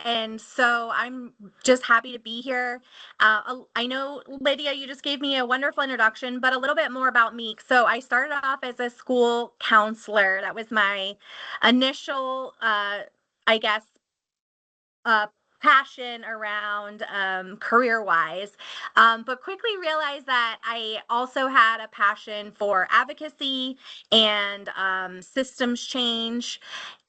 And so I'm just happy to be here. I know, Lydia, you just gave me a wonderful introduction, but a little bit more about me. So I started off as a school counselor. That was my initial, I guess, uh, passion around career wise, but quickly realized that I also had a passion for advocacy and systems change.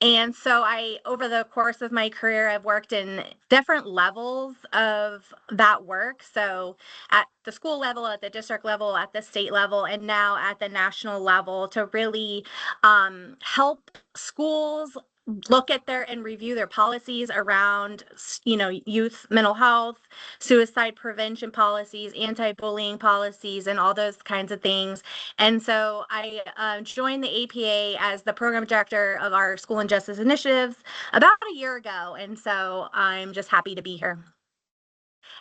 And so over the course of my career, I've worked in different levels of that work. So at the school level, at the district level, at the state level, and now at the national level to really help schools look at their and review their policies around, youth mental health, suicide prevention policies, anti-bullying policies, and all those kinds of things. And so I joined the APA as the program director of our school and justice initiatives about a year ago. And so I'm just happy to be here.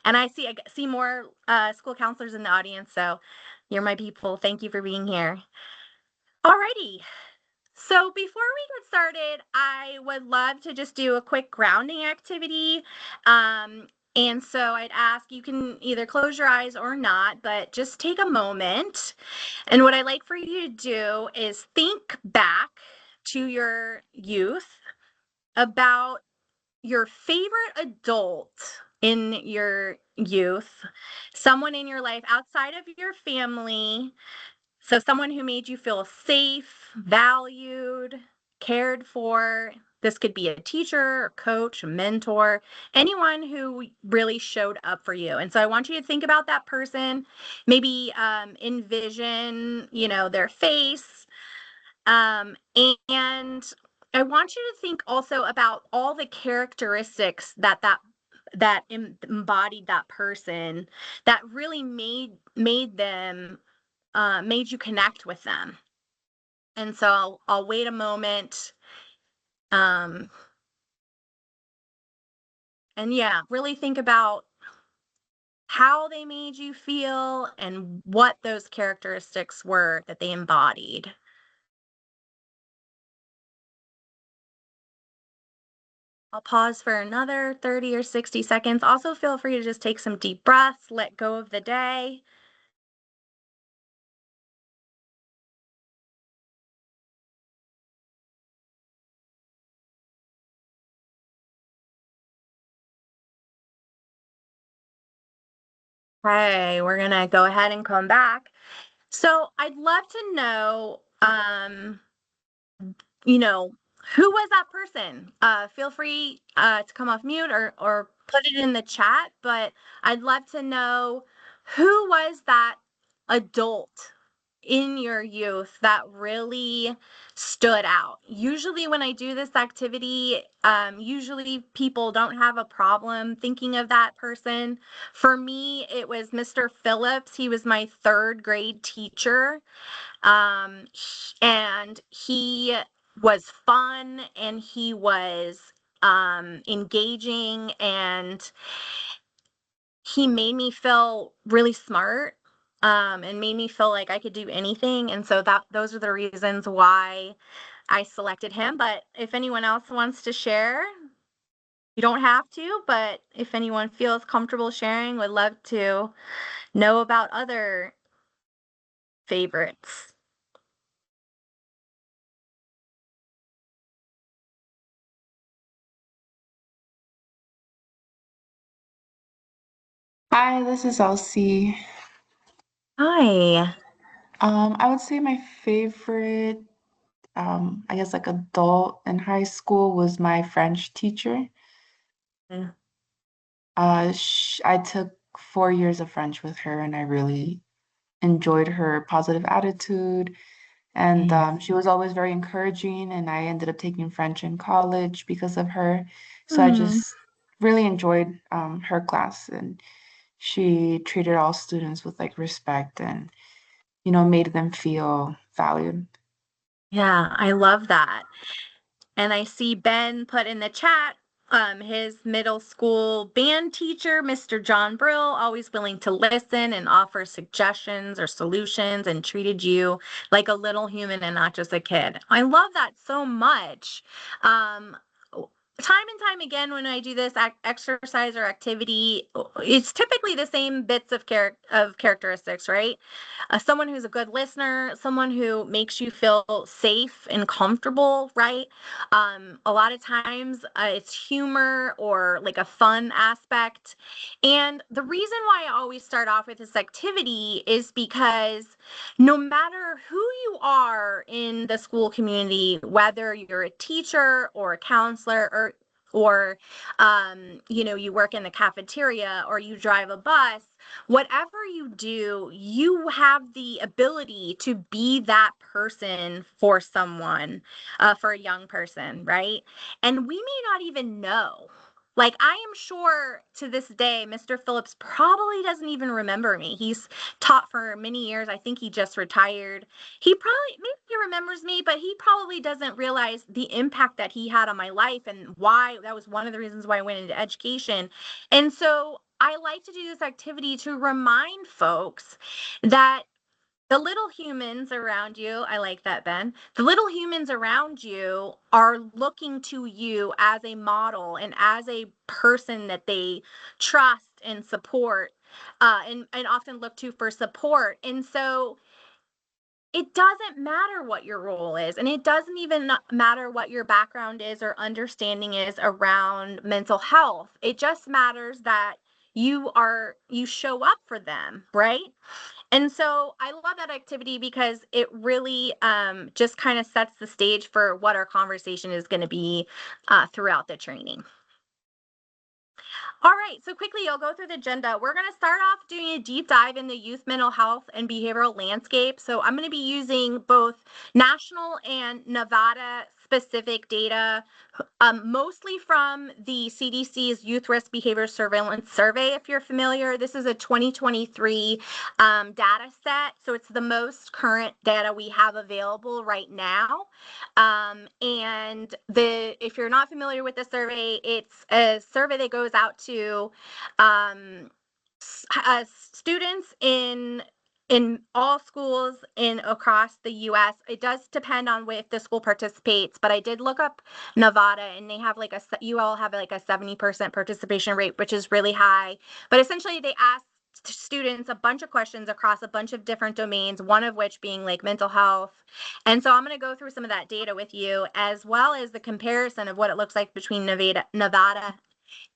And I see more school counselors in the audience. So you're my people. Thank you for being here. Alrighty. So before we get started, I would love to just do a quick grounding activity. And so I'd ask, you can either close your eyes or not, but just take a moment. And what I'd like for you to do is think back to your youth about your favorite adult in your youth, someone in your life outside of your family. So someone who made you feel safe, valued, cared for. This could be a teacher, a coach, a mentor, anyone who really showed up for you. And so I want you to think about that person, maybe envision, their face. And I want you to think also about all the characteristics that embodied that person that really made them made you connect with them. And so I'll wait a moment. And yeah, really think about how they made you feel and what those characteristics were that they embodied. I'll pause for another 30 or 60 seconds. Also, feel free to just take some deep breaths, let go of the day. Okay, we're gonna go ahead and come back. So I'd love to know, who was that person? Feel free to come off mute or put it in the chat, but I'd love to know, who was that adult in your youth that really stood out. Usually when I do this activity, usually people don't have a problem thinking of that person. For me, it was Mr. Phillips. He was my third grade teacher. And he was fun, and he was engaging, and he made me feel really smart, and made me feel like I could do anything. And so those are the reasons why I selected him. But if anyone else wants to share, you don't have to, but if anyone feels comfortable sharing, would love to know about other favorites. Hi, this is Elsie. Hi. I would say my favorite, I guess like adult in high school was my French teacher. Mm. I took 4 years of French with her, and I really enjoyed her positive attitude. And she was always very encouraging, and I ended up taking French in college because of her. So I Hmm. just really enjoyed her class, and she treated all students with like respect and made them feel valued. Yeah, I love that. And I see Ben put in the chat, his middle school band teacher, Mr. John Brill, always willing to listen and offer suggestions or solutions, and treated you like a little human and not just a kid. I love that so much. Um, time and time again, when I do this exercise or activity, it's typically the same bits of characteristics, right? Someone who's a good listener, someone who makes you feel safe and comfortable, right? A lot of times it's humor or like a fun aspect. And the reason why I always start off with this activity is because no matter who you are in the school community, whether you're a teacher or a counselor or you work in the cafeteria or you drive a bus, whatever you do, you have the ability to be that person for someone, for a young person, right? And we may not even know. Like, I am sure to this day, Mr. Phillips probably doesn't even remember me. He's taught for many years. I think he just retired. Maybe he remembers me, but he probably doesn't realize the impact that he had on my life and why that was one of the reasons why I went into education. And so I like to do this activity to remind folks that the little humans around you, I like that, Ben. The little humans around you are looking to you as a model and as a person that they trust and support, and often look to for support. And so it doesn't matter what your role is, and it doesn't even matter what your background is or understanding is around mental health. It just matters that you show up for them, right? And so I love that activity because it really just kind of sets the stage for what our conversation is going to be throughout the training. All right, so quickly, I'll go through the agenda. We're going to start off doing a deep dive in the youth mental health and behavioral landscape. So I'm going to be using both national and Nevada specific data, mostly from the CDC's Youth Risk Behavior Surveillance Survey, if you're familiar. This is a 2023 data set, so it's the most current data we have available right now. And if you're not familiar with the survey, it's a survey that goes out to students in all schools in across the U.S. It does depend on if the school participates, but I did look up Nevada, and they have you all have like a 70% participation rate, which is really high. But essentially, they ask students a bunch of questions across a bunch of different domains, one of which being like mental health. And so I'm going to go through some of that data with you, as well as the comparison of what it looks like between Nevada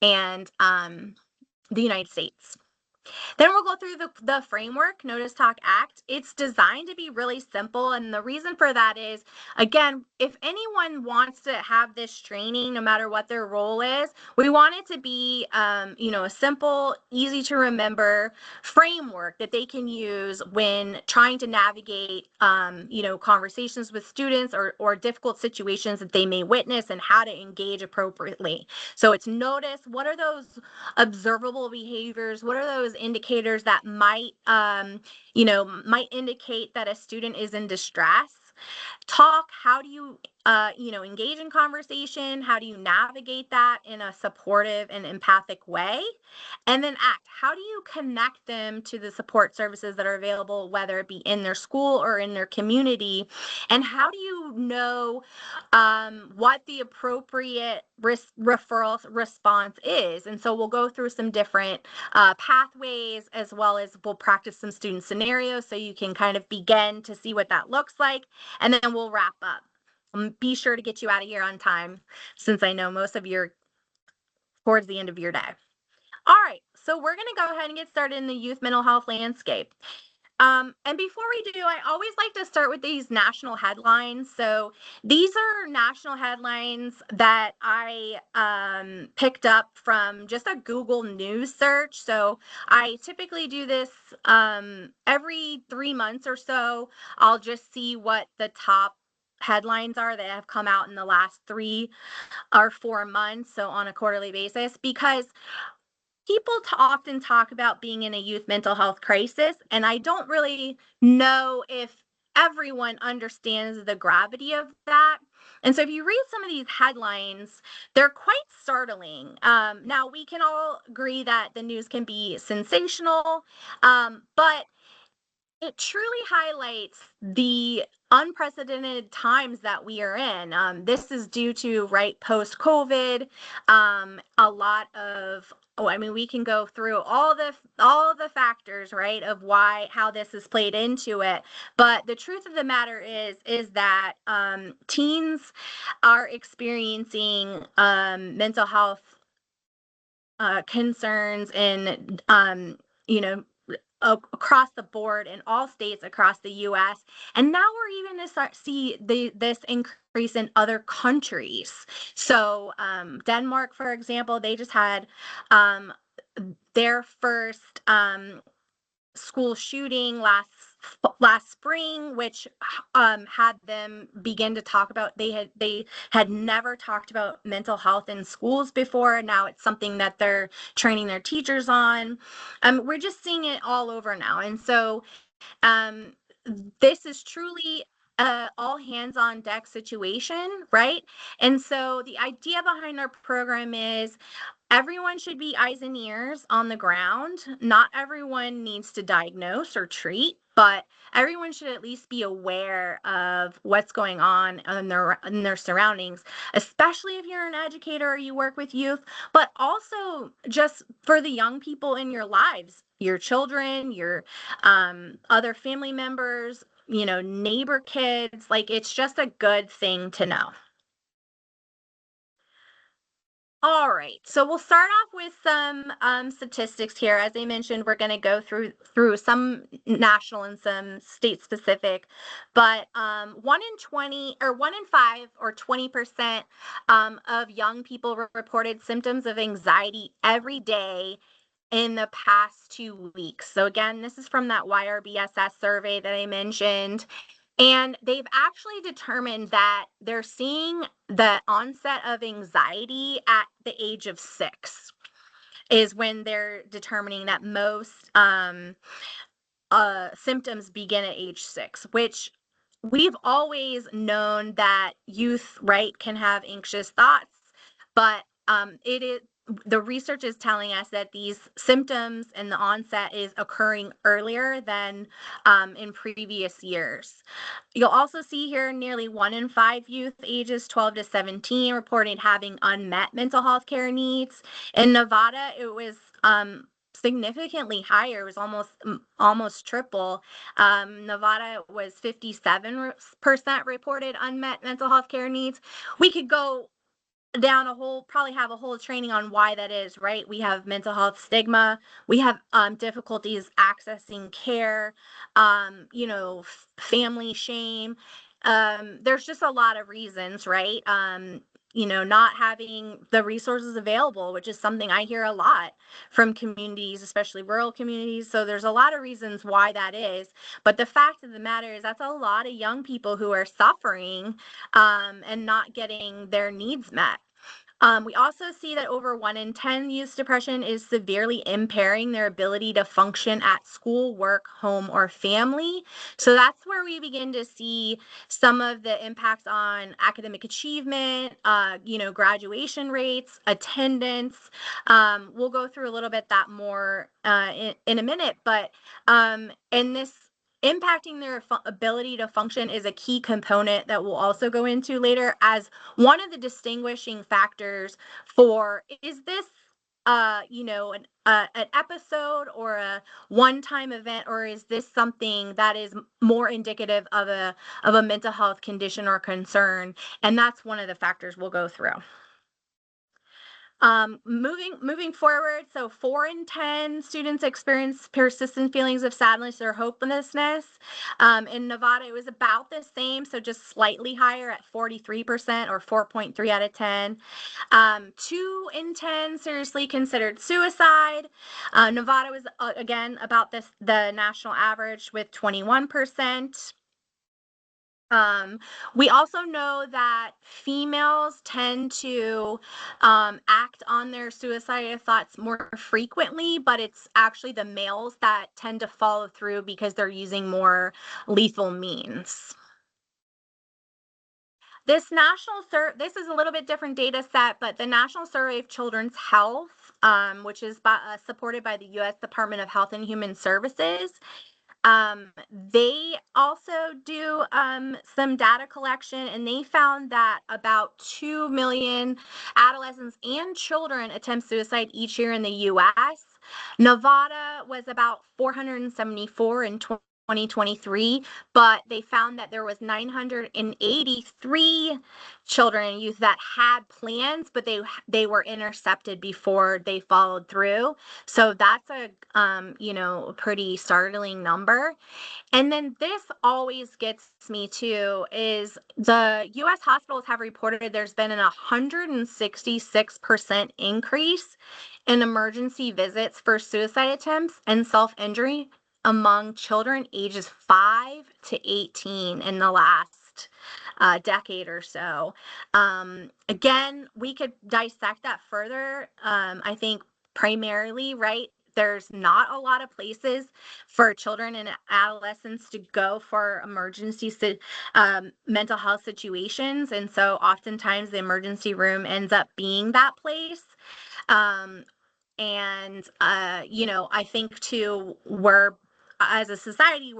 and the United States. Then we'll go through the framework, Notice, Talk, Act. It's designed to be really simple. And the reason for that is, again, if anyone wants to have this training, no matter what their role is, we want it to be, a simple, easy to remember framework that they can use when trying to navigate, conversations with students or difficult situations that they may witness and how to engage appropriately. So it's notice, what are those observable behaviors? What are those indicators that might indicate that a student is in distress? Talk, how do you engage in conversation? How do you navigate that in a supportive and empathic way? And then act, how do you connect them to the support services that are available, whether it be in their school or in their community? And how do you know what the appropriate referral response is? And so we'll go through some different pathways, as well as we'll practice some student scenarios so you can kind of begin to see what that looks like. And then we'll wrap up. Be sure to get you out of here on time, since I know most of you are towards the end of your day. All right, so we're going to go ahead and get started in the youth mental health landscape. And before we do, I always like to start with these national headlines. So these are national headlines that I picked up from just a Google News search. So I typically do this every 3 months or so. I'll just see what the top headlines are that have come out in the last 3 or 4 months, so on a quarterly basis, because people often talk about being in a youth mental health crisis, and I don't really know if everyone understands the gravity of that. And so if you read some of these headlines, they're quite startling. Now, we can all agree that the news can be sensational, but it truly highlights the unprecedented times that we are in. This is due to, right, post-COVID, a lot of, oh, I mean, we can go through all the factors, right, of how this has played into it. But the truth of the matter is that teens are experiencing mental health concerns and you know across the board in all states across the U.S. And now we're even to start see this increase in other countries. So Denmark, for example, they just had um, their first school shooting last spring, which had them begin to talk about they had never talked about mental health in schools before. Now it's something that they're training their teachers on. We're just seeing it all over now, and so um, this is truly all hands on deck situation, right? And so the idea behind our program is everyone should be eyes and ears on the ground. Not everyone needs to diagnose or treat, but everyone should at least be aware of what's going on in their surroundings, especially if you're an educator or you work with youth, but also just for the young people in your lives, your children, your other family members, neighbor kids. Like, it's just a good thing to know. All right, so we'll start off with some statistics here. As I mentioned, we're going to go through some national and some state specific, but 1 in 20 or 1 in 5 or 20% of young people reported symptoms of anxiety every day in the past 2 weeks. So again, this is from that YRBSS survey that I mentioned. And they've actually determined that they're seeing the onset of anxiety at the age of 6 is when they're determining that most symptoms begin at age 6, which we've always known that youth, right, can have anxious thoughts, but it is the research is telling us that these symptoms and the onset is occurring earlier than in previous years. You'll also see here nearly 1 in 5 youth ages 12 to 17 reported having unmet mental health care needs. In Nevada, it was significantly higher. It was almost triple. Nevada was 57% reported unmet mental health care needs. We could go down probably have a whole training on why that is, right? We have mental health stigma. We have difficulties accessing care, family shame. There's just a lot of reasons, right? Not having the resources available, which is something I hear a lot from communities, especially rural communities. So there's a lot of reasons why that is. But the fact of the matter is that's a lot of young people who are suffering and not getting their needs met. We also see that over 1 in 10 youth depression is severely impairing their ability to function at school, work, home, or family. So that's where we begin to see some of the impacts on academic achievement, graduation rates, attendance. We'll go through a little bit that more in a minute, but in this impacting their ability to function is a key component that we'll also go into later as one of the distinguishing factors for is this an episode or a one-time event, or is this something that is more indicative of a mental health condition or concern? And that's one of the factors we'll go through. Moving forward, so 4 in 10 students experience persistent feelings of sadness or hopelessness. In Nevada, it was about the same, so just slightly higher at 43% or 4.3 out of 10. 2 in 10 seriously considered suicide. Nevada was again about the national average with 21%. We also know that females tend to act on their suicidal thoughts more frequently, but it's actually the males that tend to follow through because they're using more lethal means. This this is a little bit different data set, but the National Survey of Children's Health, which is supported by the U.S. Department of Health and Human Services, They also do some data collection, and they found that about 2 million adolescents and children attempt suicide each year in the US. Nevada was about 474 in 2023, but they found that there was 983 children and youth that had plans, but they were intercepted before they followed through. So that's a pretty startling number. And then this always gets me too is the US hospitals have reported there's been an 166% increase in emergency visits for suicide attempts and self-injury among children ages 5 to 18 in the last decade or so. Again, we could dissect that further. I think primarily, right? There's not a lot of places for children and adolescents to go for emergency mental health situations. And so oftentimes the emergency room ends up being that place. Um, I think too, we're as a society,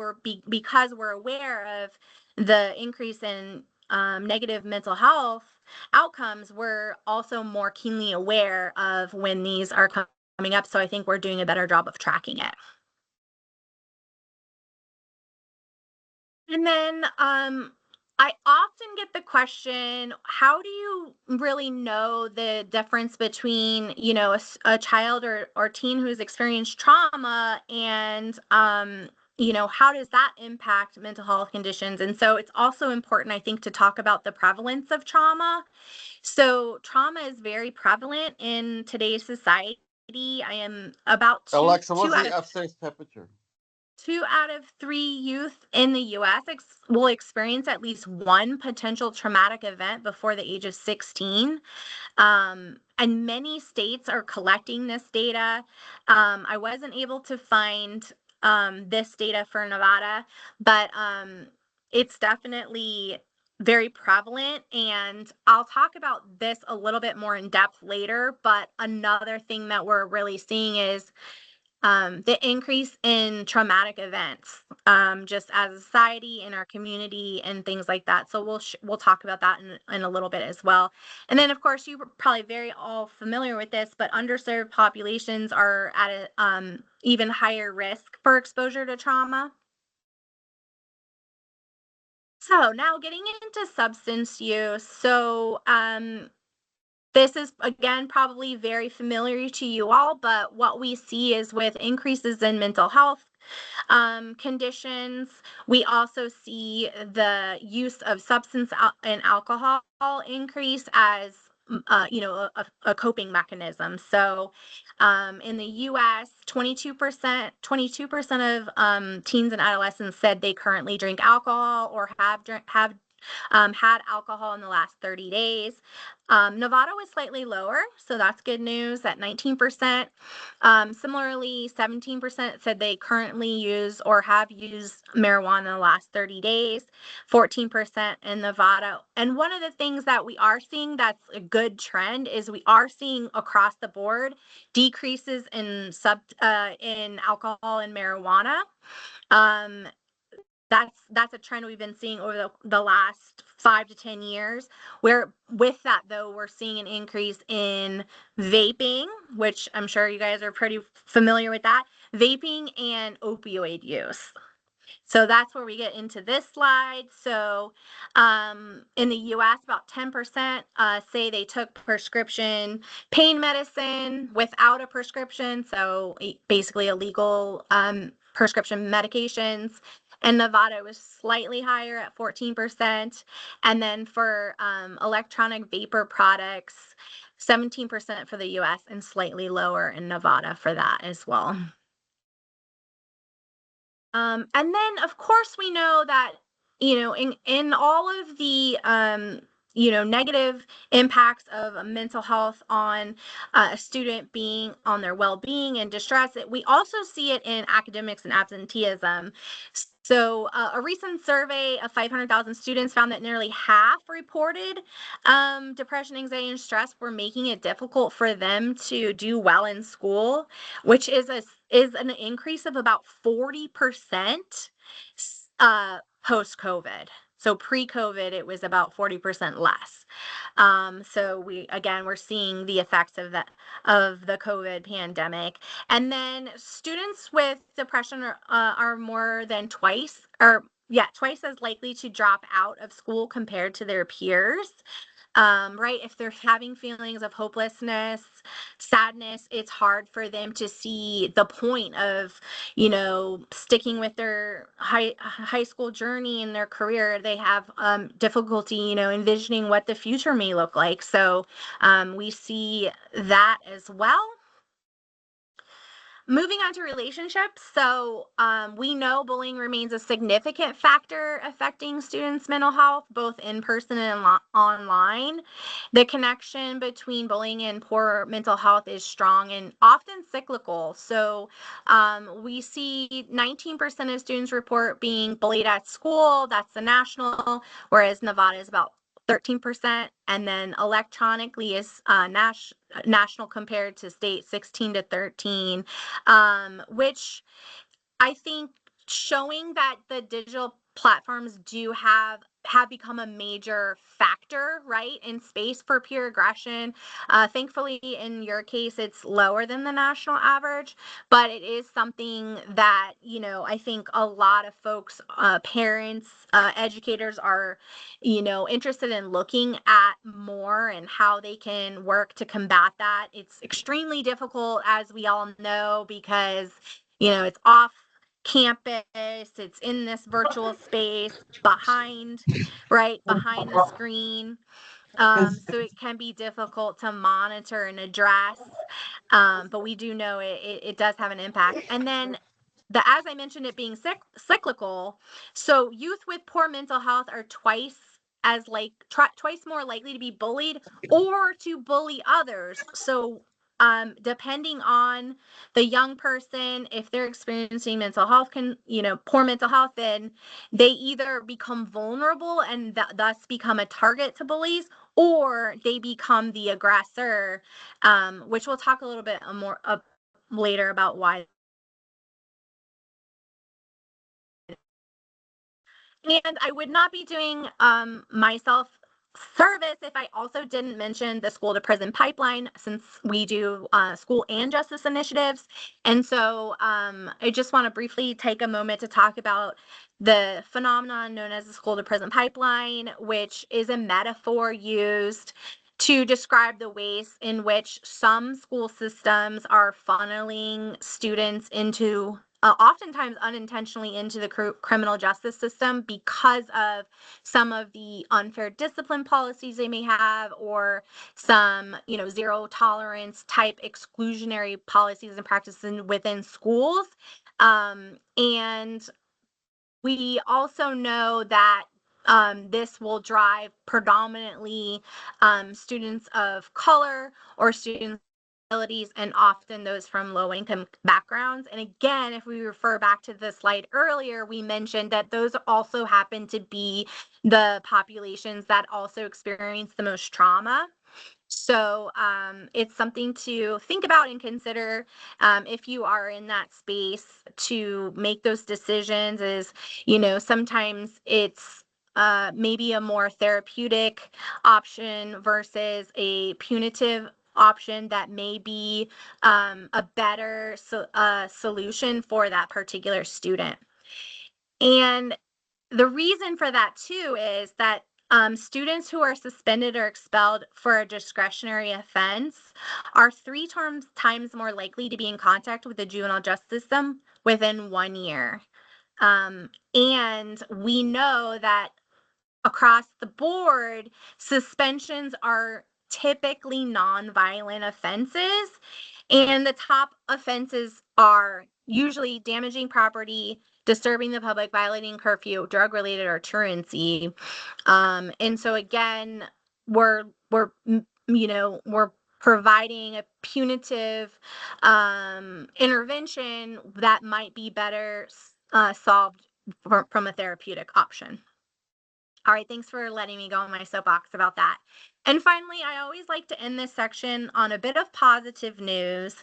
because we're aware of the increase in negative mental health outcomes, we're also more keenly aware of when these are coming up. So I think we're doing a better job of tracking it. And then I often get the question, how do you really know the difference between, a child or teen who's experienced trauma and, how does that impact mental health conditions? And so it's also important, I think, to talk about the prevalence of trauma. So trauma is very prevalent in today's society. I am about Alexa, two what's out the of upstairs temperature? 2 out of 3 youth in the US will experience at least one potential traumatic event before the age of 16. And many states are collecting this data. I wasn't able to find this data for Nevada, but it's definitely very prevalent. And I'll talk about this a little bit more in depth later. But another thing that we're really seeing is the increase in traumatic events, just as a society in our community and things like that. So we'll talk about that in a little bit as well. And then, of course, you're probably very all familiar with this, but underserved populations are at a even higher risk for exposure to trauma. So now getting into substance use. So this is, again, probably very familiar to you all, but what we see is with increases in mental health conditions, we also see the use of substance and alcohol increase as a coping mechanism. So in the US, 22% of teens and adolescents said they currently drink alcohol or have had alcohol in the last 30 days. Nevada was slightly lower, so that's good news at 19%. Similarly, 17% said they currently use or have used marijuana in the last 30 days, 14% in Nevada. And one of the things that we are seeing that's a good trend is we are seeing across the board decreases in in alcohol and marijuana. Um, that's a trend we've been seeing over the last 5 to 10 years, where with that though we're seeing an increase in vaping, which I'm sure you guys are pretty familiar with that, vaping and opioid use. So that's where we get into this slide. So in the US, about 10% say they took prescription pain medicine without a prescription, so basically illegal prescription medications. And Nevada was slightly higher at 14%. And then for electronic vapor products, 17% for the US and slightly lower in Nevada for that as well. And then, of course, we know that, in all of the, negative impacts of mental health on a student being on their well-being and distress. We also see it in academics and absenteeism. So a recent survey of 500,000 students found that nearly half reported depression, anxiety, and stress were making it difficult for them to do well in school, which is an increase of about 40% post-COVID. So pre-COVID, it was about 40% less. So we're seeing the effects of the COVID pandemic. And then students with depression are more than twice as likely to drop out of school compared to their peers. Right? If they're having feelings of hopelessness, sadness, it's hard for them to see the point of, sticking with their high school journey and their career. They have difficulty, envisioning what the future may look like. So we see that as well. Moving on to relationships. So we know bullying remains a significant factor affecting students' mental health, both in person and online. The connection between bullying and poor mental health is strong and often cyclical. So we see 19% of students report being bullied at school. That's the national, whereas Nevada is about 13%, and then electronically is national compared to state 16 to 13, which I think showing that the digital platforms do have become a major factor, right, in space for peer aggression. Thankfully, in your case, it's lower than the national average, but it is something that, I think a lot of folks, parents, educators are, interested in looking at more and how they can work to combat that. It's extremely difficult, as we all know, because, it's off campus, it's in this virtual space behind the screen. So it can be difficult to monitor and address, but we do know it does have an impact. And then as I mentioned, it being cyclical, so youth with poor mental health are twice more likely to be bullied or to bully others. So depending on the young person, if they're experiencing poor mental health, then they either become vulnerable and thus become a target to bullies, or they become the aggressor, which we'll talk a little bit more later about why. And I would not be doing myself service if I also didn't mention the school to prison pipeline, since we do school and justice initiatives. And so I just want to briefly take a moment to talk about the phenomenon known as the school to prison pipeline, which is a metaphor used to describe the ways in which some school systems are funneling students into oftentimes unintentionally into the criminal justice system because of some of the unfair discipline policies they may have, or some, zero tolerance type exclusionary policies and practices within schools. And we also know that this will drive predominantly students of color or students abilities, and often those from low-income backgrounds. And again, if we refer back to the slide earlier, we mentioned that those also happen to be the populations that also experience the most trauma. So it's something to think about and consider if you are in that space to make those decisions. Is, sometimes it's maybe a more therapeutic option versus a punitive option that may be a better solution for that particular student. And the reason for that too is that students who are suspended or expelled for a discretionary offense are 3 times more likely to be in contact with the juvenile justice system within 1 year. And we know that across the board, suspensions are typically nonviolent offenses, and the top offenses are usually damaging property, disturbing the public, violating curfew, drug-related, or truancy. And so again, we're we're providing a punitive intervention that might be better solved from a therapeutic option. All right, thanks for letting me go on my soapbox about that. And finally, I always like to end this section on a bit of positive news.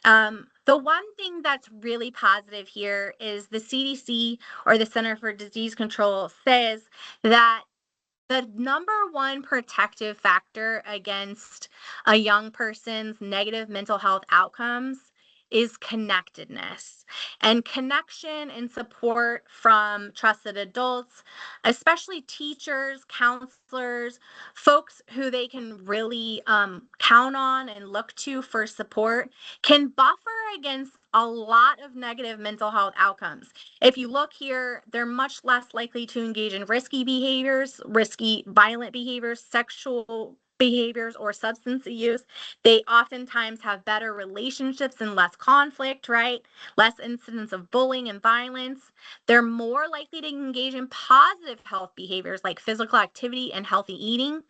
The one thing that's really positive here is the CDC, or the Center for Disease Control, says that the number one protective factor against a young person's negative mental health outcomes is connectedness, and connection and support from trusted adults, especially teachers, counselors, folks who they can really count on and look to for support, can buffer against a lot of negative mental health outcomes. If you look here, they're much less likely to engage in risky behaviors, risky violent behaviors, sexual behaviors, or substance use. They oftentimes have better relationships and less conflict, right? Less incidents of bullying and violence. They're more likely to engage in positive health behaviors like physical activity and healthy eating.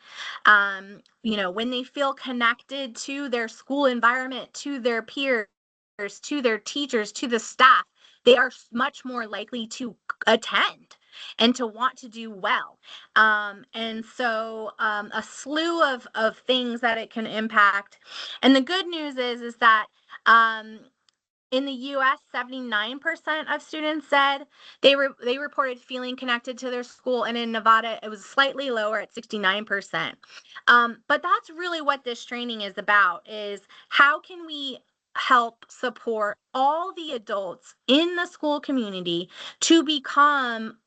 When they feel connected to their school environment, to their peers, to their teachers, to the staff, they are much more likely to attend and to want to do well. And so a slew of things that it can impact. And the good news is that in the US, 79% of students said they reported feeling connected to their school, and in Nevada, it was slightly lower at 69%. But that's really what this training is about: is how can we help support all the adults in the school community to become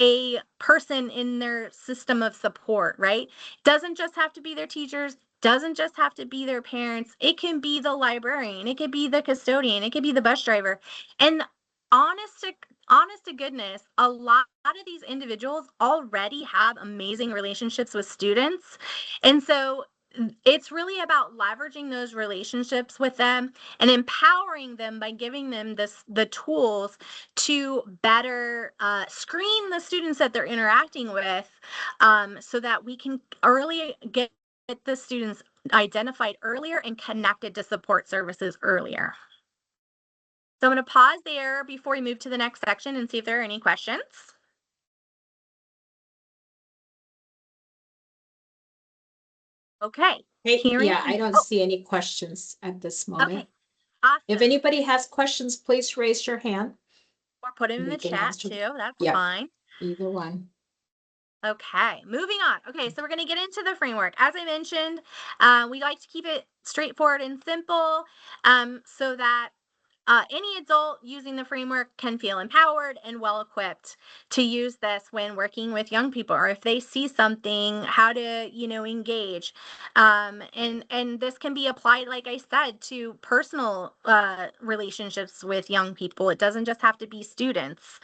a person in their system of support, right? It doesn't just have to be their teachers, doesn't just have to be their parents. It can be the librarian, it could be the custodian, it could be the bus driver. And honest to goodness, a lot of these individuals already have amazing relationships with students. And so it's really about leveraging those relationships with them and empowering them by giving them the tools to better screen the students that they're interacting with, so that we can early get the students identified earlier and connected to support services earlier. So I'm going to pause there before we move to the next section and see if there are any questions. Okay. Yeah, I don't see any questions at this moment. Okay, awesome. If anybody has questions, please raise your hand. Or put it in the chat too, that's fine. Either one. Okay, moving on. Okay, so we're going to get into the framework. As I mentioned, we like to keep it straightforward and simple, so that any adult using the framework can feel empowered and well equipped to use this when working with young people, or if they see something, how to engage. And this can be applied, like I said, to personal relationships with young people. It doesn't just have to be students.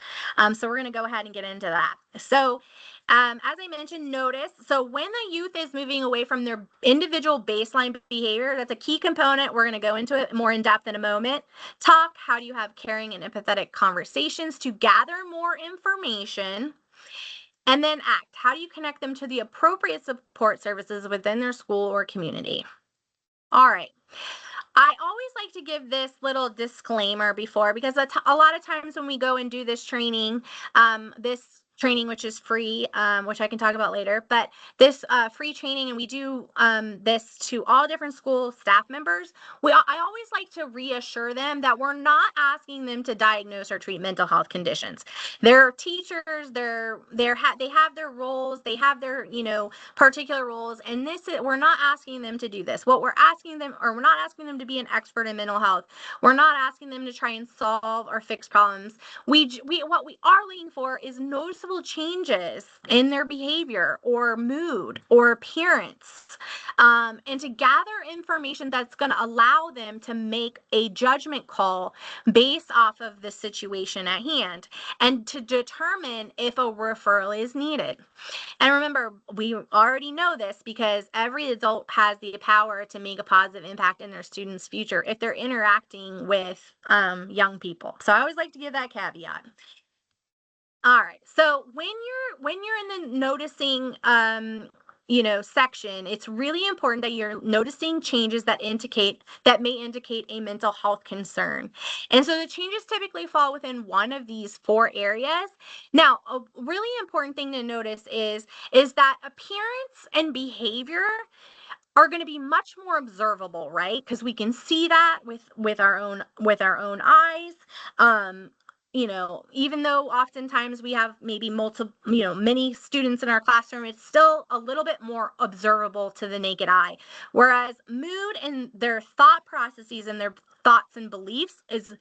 So we're going to go ahead and get into that. So as I mentioned, notice, so when the youth is moving away from their individual baseline behavior, that's a key component. We're going to go into it more in depth in a moment. Talk, how do you have caring and empathetic conversations to gather more information? And then act, how do you connect them to the appropriate support services within their school or community? All right. I always like to give this little disclaimer before, because a lot of times when we go and do this training, which is free, which I can talk about later, but this free training, and we do this to all different school staff members. I always like to reassure them that we're not asking them to diagnose or treat mental health conditions. They're teachers. They have their roles. They have their particular roles, and we're not asking them to do this. We're not asking them to be an expert in mental health. We're not asking them to try and solve or fix problems. What we are looking for is noticeable changes in their behavior or mood or appearance, and to gather information that's going to allow them to make a judgment call based off of the situation at hand, and to determine if a referral is needed. And remember, we already know this because every adult has the power to make a positive impact in their students' future if they're interacting with young people. So I always like to give that caveat. All right. So when you're in the noticing section, it's really important that you're noticing changes that may indicate a mental health concern. And so the changes typically fall within one of these 4 areas. Now, a really important thing to notice is that appearance and behavior are going to be much more observable, right? Because we can see that with our own eyes. Even though oftentimes we have maybe many students in our classroom, it's still a little bit more observable to the naked eye. Whereas mood and their thought processes and their thoughts and beliefs is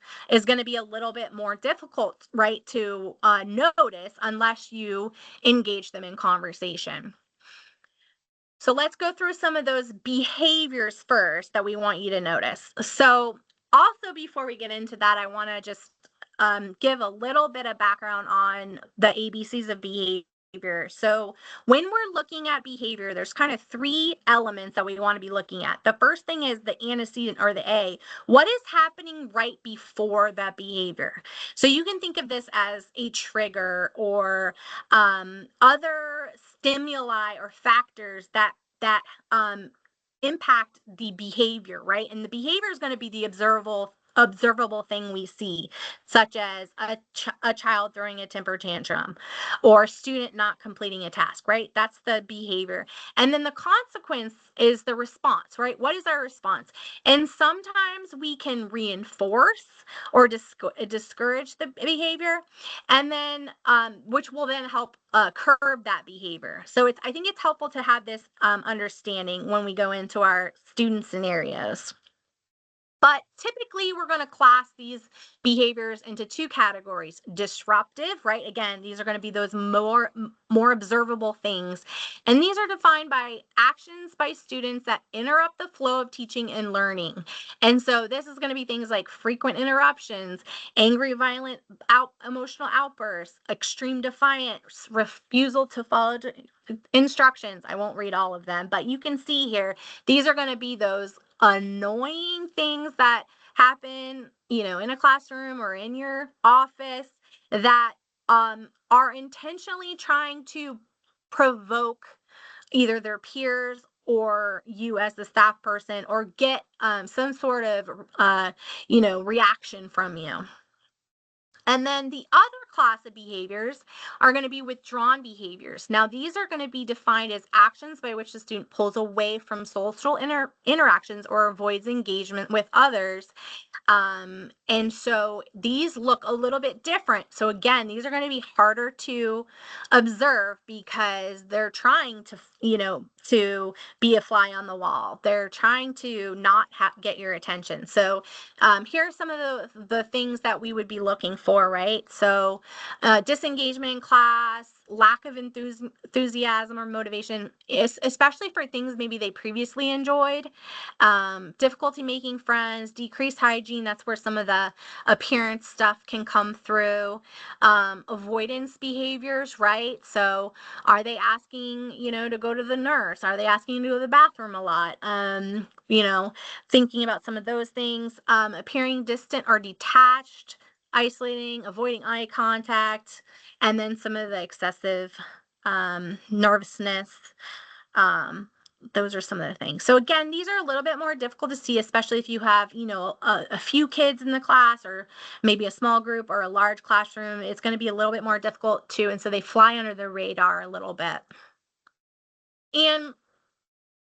going to be a little bit more difficult, right, to notice unless you engage them in conversation. So let's go through some of those behaviors first that we want you to notice. So also, before we get into that, I want to just give a little bit of background on the ABCs of behavior. So when we're looking at behavior, there's kind of 3 elements that we want to be looking at. The first thing is the antecedent, or the A. What is happening right before that behavior? So you can think of this as a trigger or other stimuli or factors that impact the behavior, right? And the behavior is going to be the observable thing we see, such as a child throwing a temper tantrum or a student not completing a task, right? That's the behavior. And then the consequence is the response, right? What is our response? And sometimes we can reinforce or discourage the behavior, and then which will then help curb that behavior. So I think it's helpful to have this understanding when we go into our student scenarios. But typically, we're going to class these behaviors into 2 categories. Disruptive, right? Again, these are going to be those more observable things. And these are defined by actions by students that interrupt the flow of teaching and learning. And so this is going to be things like frequent interruptions, angry, violent, emotional outbursts, extreme defiance, refusal to follow instructions. I won't read all of them, but you can see here, these are going to be those annoying things that happen, in a classroom or in your office that are intentionally trying to provoke either their peers or you as the staff person, or get some sort of reaction from you. And then the other class of behaviors are going to be withdrawn behaviors. Now, these are going to be defined as actions by which the student pulls away from social interactions or avoids engagement with others. And so these look a little bit different. So again, these are going to be harder to observe because they're trying to, to be a fly on the wall. They're trying to not get your attention. So here are some of the things that we would be looking for, right? So disengagement in class, lack of enthusiasm or motivation, especially for things maybe they previously enjoyed, difficulty making friends, decreased hygiene. That's where some of the appearance stuff can come through. Avoidance behaviors, right? So are they asking, to go to the nurse? Are they asking to go to the bathroom a lot? Thinking about some of those things. Appearing distant or detached, isolating, avoiding eye contact, and then some of the excessive nervousness. Those are some of the things. So again, these are a little bit more difficult to see, especially if you have, a few kids in the class, or maybe a small group or a large classroom. It's going to be a little bit more difficult too. And so they fly under the radar a little bit. And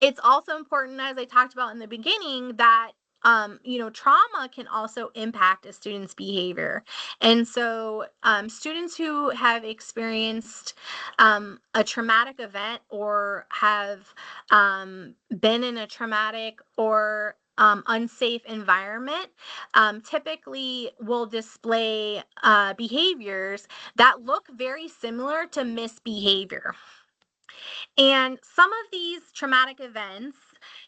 it's also important, as I talked about in the beginning, that trauma can also impact a student's behavior. And so students who have experienced a traumatic event or have been in a traumatic or unsafe environment typically will display behaviors that look very similar to misbehavior. And some of these traumatic events,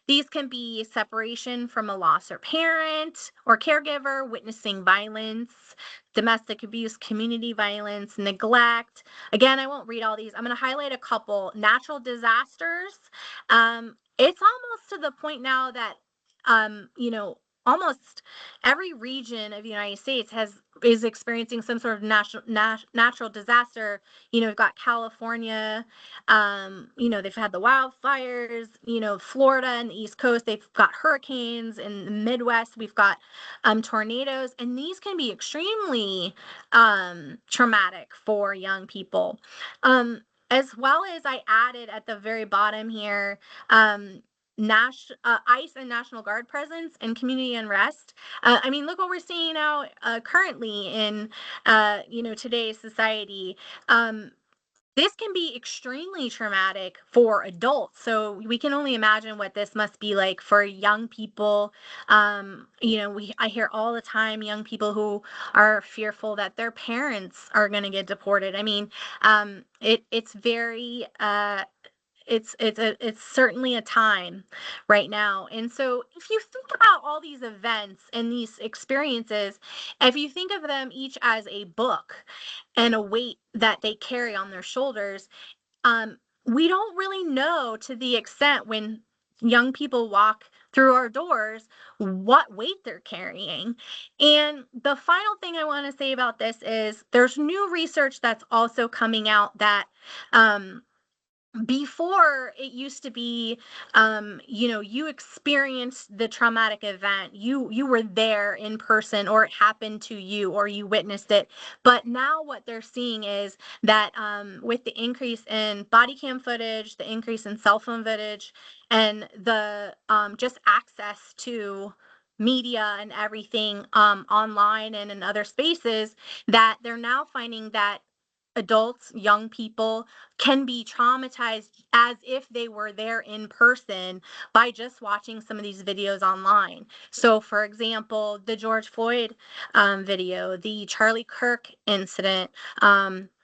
these can be separation from a lost or parent or caregiver, witnessing violence, domestic abuse, community violence, neglect. Again, I won't read all these. I'm going to highlight a couple. Natural disasters. It's almost to the point now that, almost every region of the United States is experiencing some sort of natural disaster. We've got California, they've had the wildfires, Florida and the East Coast, they've got hurricanes. In the Midwest, we've got tornadoes, and these can be extremely traumatic for young people. As well as I added at the very bottom here, ICE and National Guard presence and community unrest. Look what we're seeing now currently in today's society. This can be extremely traumatic for adults. So we can only imagine what this must be like for young people. I hear all the time young people who are fearful that their parents are going to get deported. It's very it's certainly a time right now. And so if you think about all these events and these experiences, if you think of them each as a book and a weight that they carry on their shoulders, we don't really know, to the extent when young people walk through our doors, what weight they're carrying. And the final thing I want to say about this is there's new research that's also coming out that before, it used to be, you experienced the traumatic event, you were there in person, or it happened to you, or you witnessed it. But now what they're seeing is that with the increase in body cam footage, the increase in cell phone footage, and the just access to media and everything online and in other spaces, that they're now finding that adults, young people, can be traumatized as if they were there in person by just watching some of these videos online. So, for example, the George Floyd video, the Charlie Kirk incident,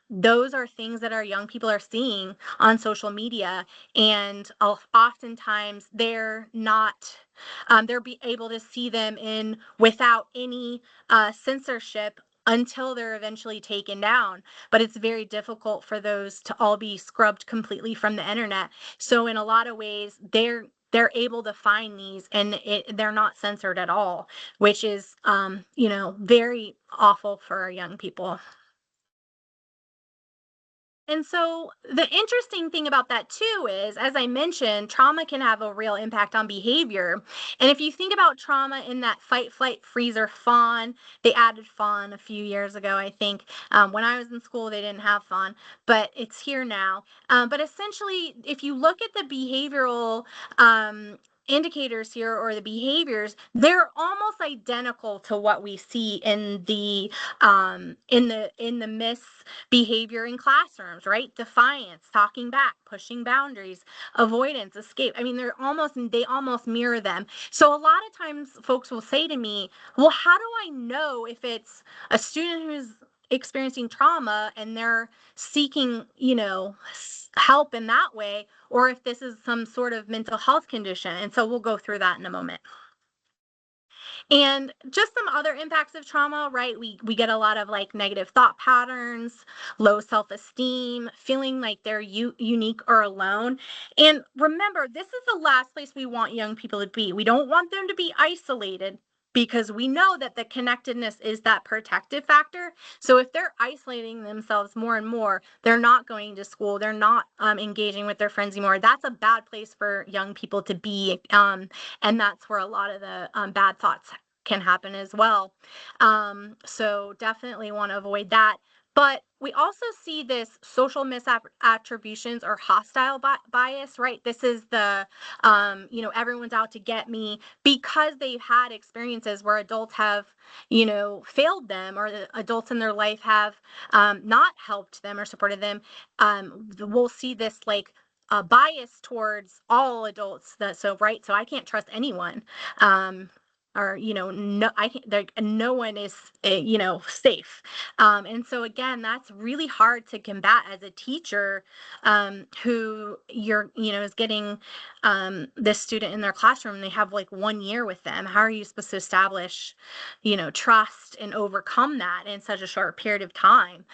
those are things that our young people are seeing on social media, and oftentimes they're not. They're able to see them in without any censorship until they're eventually taken down. But it's very difficult for those to all be scrubbed completely from the internet. So in a lot of ways, they're able to find these, and they're not censored at all, which is very awful for our young people. And so the interesting thing about that too is, as I mentioned, trauma can have a real impact on behavior. And if you think about trauma in that fight, flight, freeze, or fawn, they added fawn a few years ago, I think. When I was in school, they didn't have fawn, but it's here now. But essentially, if you look at the behavioral indicators here, or the behaviors, they're almost identical to what we see in the misbehavior in classrooms, right? Defiance, talking back, pushing boundaries, avoidance, escape. They almost mirror them. So a lot of times folks will say to me, well, how do I know if it's a student who's experiencing trauma and they're seeking, help in that way, or if this is some sort of mental health condition? And so we'll go through that in a moment. And just some other impacts of trauma, right? We get a lot of negative thought patterns, low self-esteem, feeling like they're unique or alone. And remember, this is the last place we want young people to be. We don't want them to be isolated, because we know that the connectedness is that protective factor. So if they're isolating themselves more and more, they're not going to school, they're not engaging with their friends anymore. That's a bad place for young people to be. And that's where a lot of the bad thoughts can happen as well. So definitely want to avoid that. But we also see this social misattributions or hostile bias, right? This is the, everyone's out to get me, because they've had experiences where adults have, failed them, or the adults in their life have not helped them or supported them. We'll see this bias towards all adults. So I can't trust anyone. Or no one is safe. And so again, that's really hard to combat as a teacher, who is getting this student in their classroom. They have like 1 year with them. How are you supposed to establish, trust and overcome that in such a short period of time?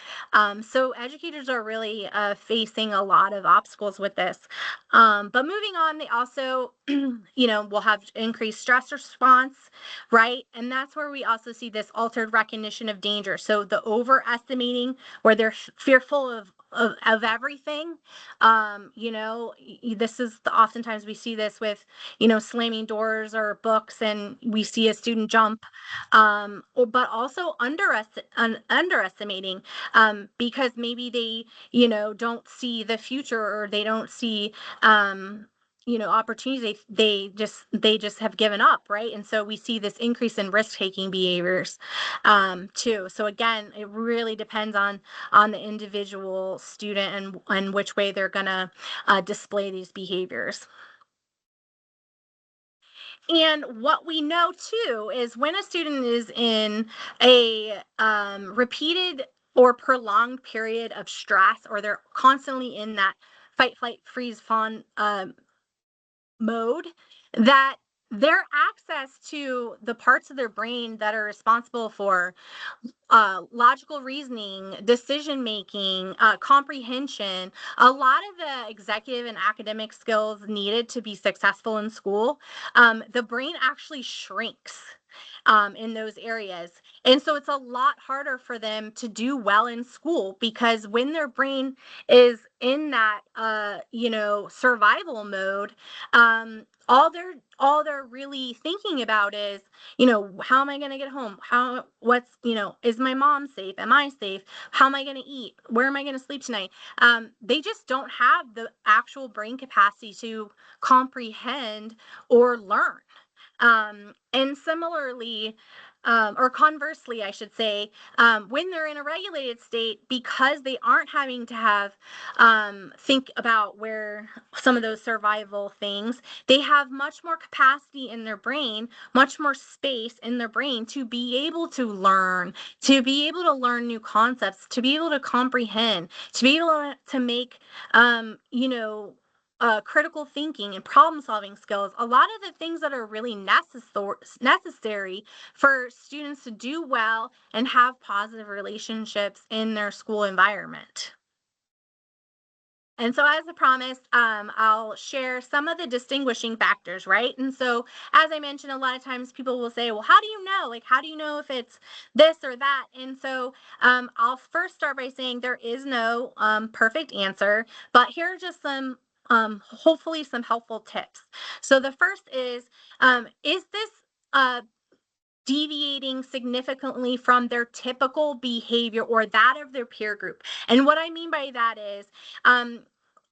So educators are really facing a lot of obstacles with this. But moving on, they also, will have increased stress response, right? And that's where we also see this altered recognition of danger. So the overestimating, where they're fearful of everything. This is oftentimes we see this with, slamming doors or books, and we see a student jump, but also underestimating, because maybe they, don't see the future, or they don't see, opportunities. They just have given up, right? And so we see this increase in risk-taking behaviors, too. So again, it really depends on the individual student and which way they're going to display these behaviors. And what we know too is when a student is in a repeated or prolonged period of stress, or they're constantly in that fight, flight, freeze, fawn mode, that their access to the parts of their brain that are responsible for logical reasoning, decision making, comprehension, a lot of the executive and academic skills needed to be successful in school, the brain actually shrinks in those areas. And so it's a lot harder for them to do well in school, because when their brain is in that, survival mode, all they're really thinking about is, how am I going to get home? Is my mom safe? Am I safe? How am I going to eat? Where am I going to sleep tonight? They just don't have the actual brain capacity to comprehend or learn. And similarly, or conversely, I should say, when they're in a regulated state, because they aren't having to think about where some of those survival things, they have much more capacity in their brain, much more space in their brain to be able to learn, new concepts, to be able to comprehend, to be able to make, critical thinking and problem solving skills, a lot of the things that are really necessary for students to do well and have positive relationships in their school environment. And so, as I promised, I'll share some of the distinguishing factors, right? And so, as I mentioned, a lot of times people will say, well, how do you know? Like, how do you know if it's this or that? And so, I'll first start by saying there is no perfect answer, but here are just some, hopefully, some helpful tips. So, the first is this deviating significantly from their typical behavior or that of their peer group? And what I mean by that is,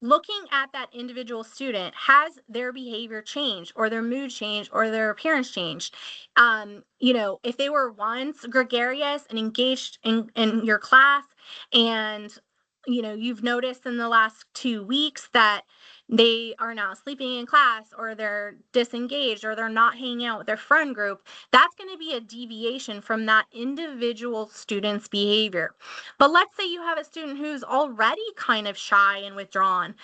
looking at that individual student, has their behavior changed, or their mood changed, or their appearance changed? If they were once gregarious and engaged in your class, and you've noticed in the last 2 weeks that they are now sleeping in class, or they're disengaged, or they're not hanging out with their friend group, that's going to be a deviation from that individual student's behavior. But let's say you have a student who's already kind of shy and withdrawn.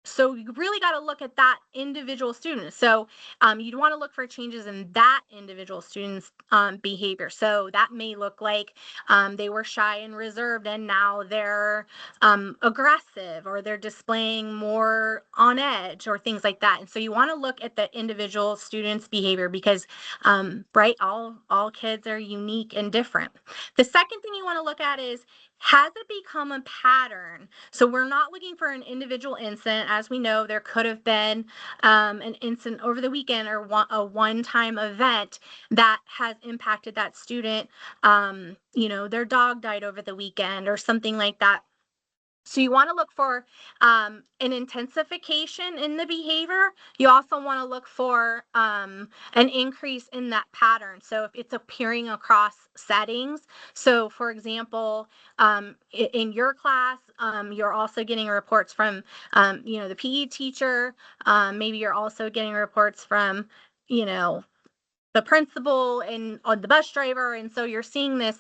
So you really got to look at that individual student. So you'd want to look for changes in that individual student's behavior. So that may look like they were shy and reserved, and now they're aggressive, or they're displaying more on edge, or things like that. And so you want to look at the individual student's behavior, because right, all kids are unique and different. The second thing you want to look at is, has it become a pattern? So we're not looking for an individual incident. As we know, there could have been an incident over the weekend, or a one-time event that has impacted that student. Their dog died over the weekend, or something like that. So you want to look for an intensification in the behavior. You also want to look for an increase in that pattern. So if it's appearing across settings, so for example, in your class, you're also getting reports from, the PE teacher. Maybe you're also getting reports from, the principal and on the bus driver. And so you're seeing this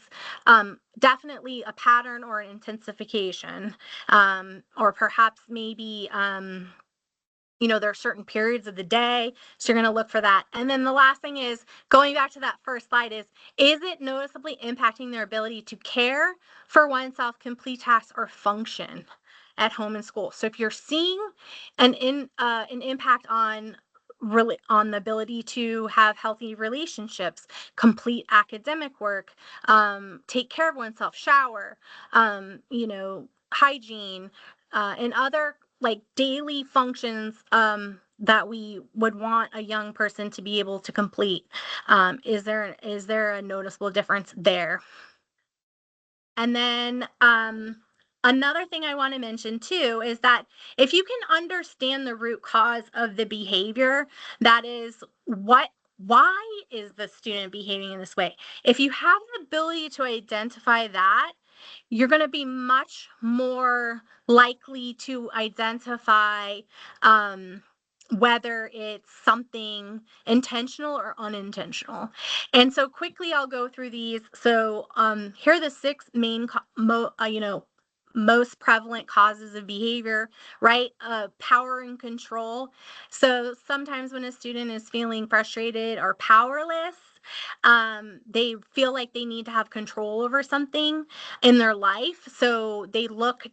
definitely a pattern or an intensification, or perhaps maybe there are certain periods of the day. So you're going to look for that. And then the last thing is going back to that first slide is it noticeably impacting their ability to care for oneself, complete tasks, or function at home and school? So if you're seeing an impact on the ability to have healthy relationships, complete academic work, take care of oneself, shower, hygiene, and other like daily functions that we would want a young person to be able to complete. Is there a noticeable difference there? And then another thing I want to mention too is that if you can understand the root cause of the behavior, that is why is the student behaving in this way? If you have the ability to identify that, you're going to be much more likely to identify whether it's something intentional or unintentional. And so quickly I'll go through these. So here are the 6 main most prevalent causes of behavior, right? Power and control. So sometimes when a student is feeling frustrated or powerless, they feel like they need to have control over something in their life. So they look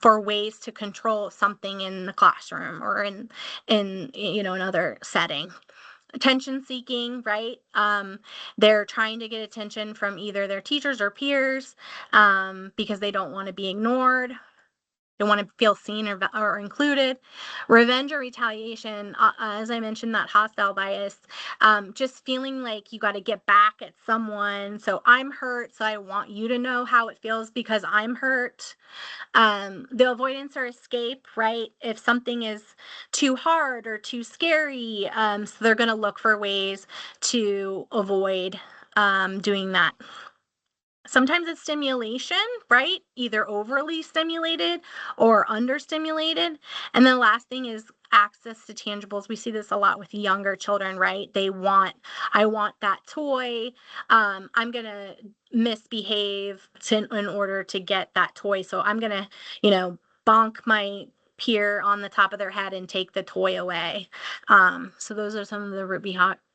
for ways to control something in the classroom or in another setting. Attention seeking, right? They're trying to get attention from either their teachers or peers because they don't want to be ignored. They want to feel seen or included. Revenge or retaliation, as I mentioned, that hostile bias, just feeling like you got to get back at someone. So I'm hurt, so I want you to know how it feels because I'm hurt. The avoidance or escape, right? If something is too hard or too scary, so they're going to look for ways to avoid doing that. Sometimes it's stimulation, right? Either overly stimulated or understimulated. And then the last thing is access to tangibles. We see this a lot with younger children, right? I want that toy. I'm going to misbehave in order to get that toy. So I'm going to, bonk my peer on the top of their head and take the toy away. So those are some of the root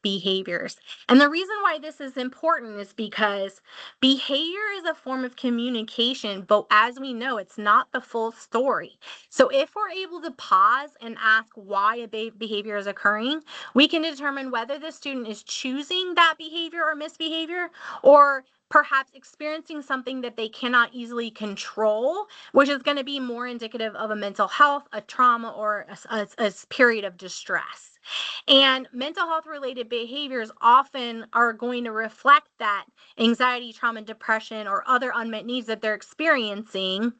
behaviors. And the reason why this is important is because behavior is a form of communication, but as we know, it's not the full story. So if we're able to pause and ask why a behavior is occurring, we can determine whether the student is choosing that behavior or misbehavior, or perhaps experiencing something that they cannot easily control, which is going to be more indicative of a mental health, a trauma, or a period of distress. And mental health related behaviors often are going to reflect that anxiety, trauma, depression, or other unmet needs that they're experiencing.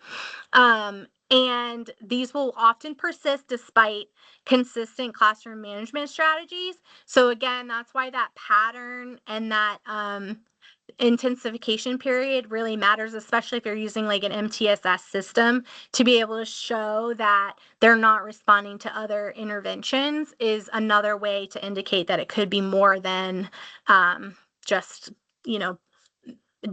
And these will often persist despite consistent classroom management strategies. So again, that's why that pattern and that intensification period really matters, especially if you're using like an MTSS system, to be able to show that they're not responding to other interventions is another way to indicate that it could be more than just,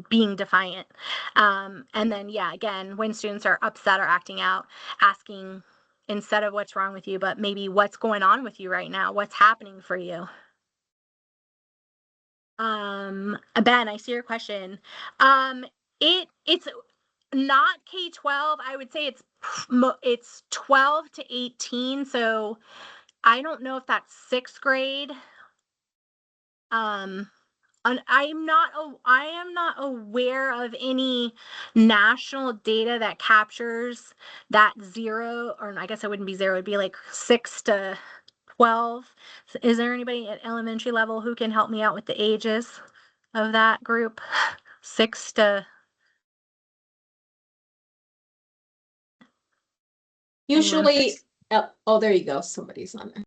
being defiant. And then, again, when students are upset or acting out, asking instead of what's wrong with you, but maybe what's going on with you right now, what's happening for you. Ben, I see your question. It's not K-12. I would say it's 12 to 18. So I don't know if that's 6th grade. And I am not aware of any national data that captures that 0, or I guess it wouldn't be 0, it'd be like 6 to 12. Is there anybody at elementary level who can help me out with the ages of that group? 6 to... Usually, oh, there you go. Somebody's on there.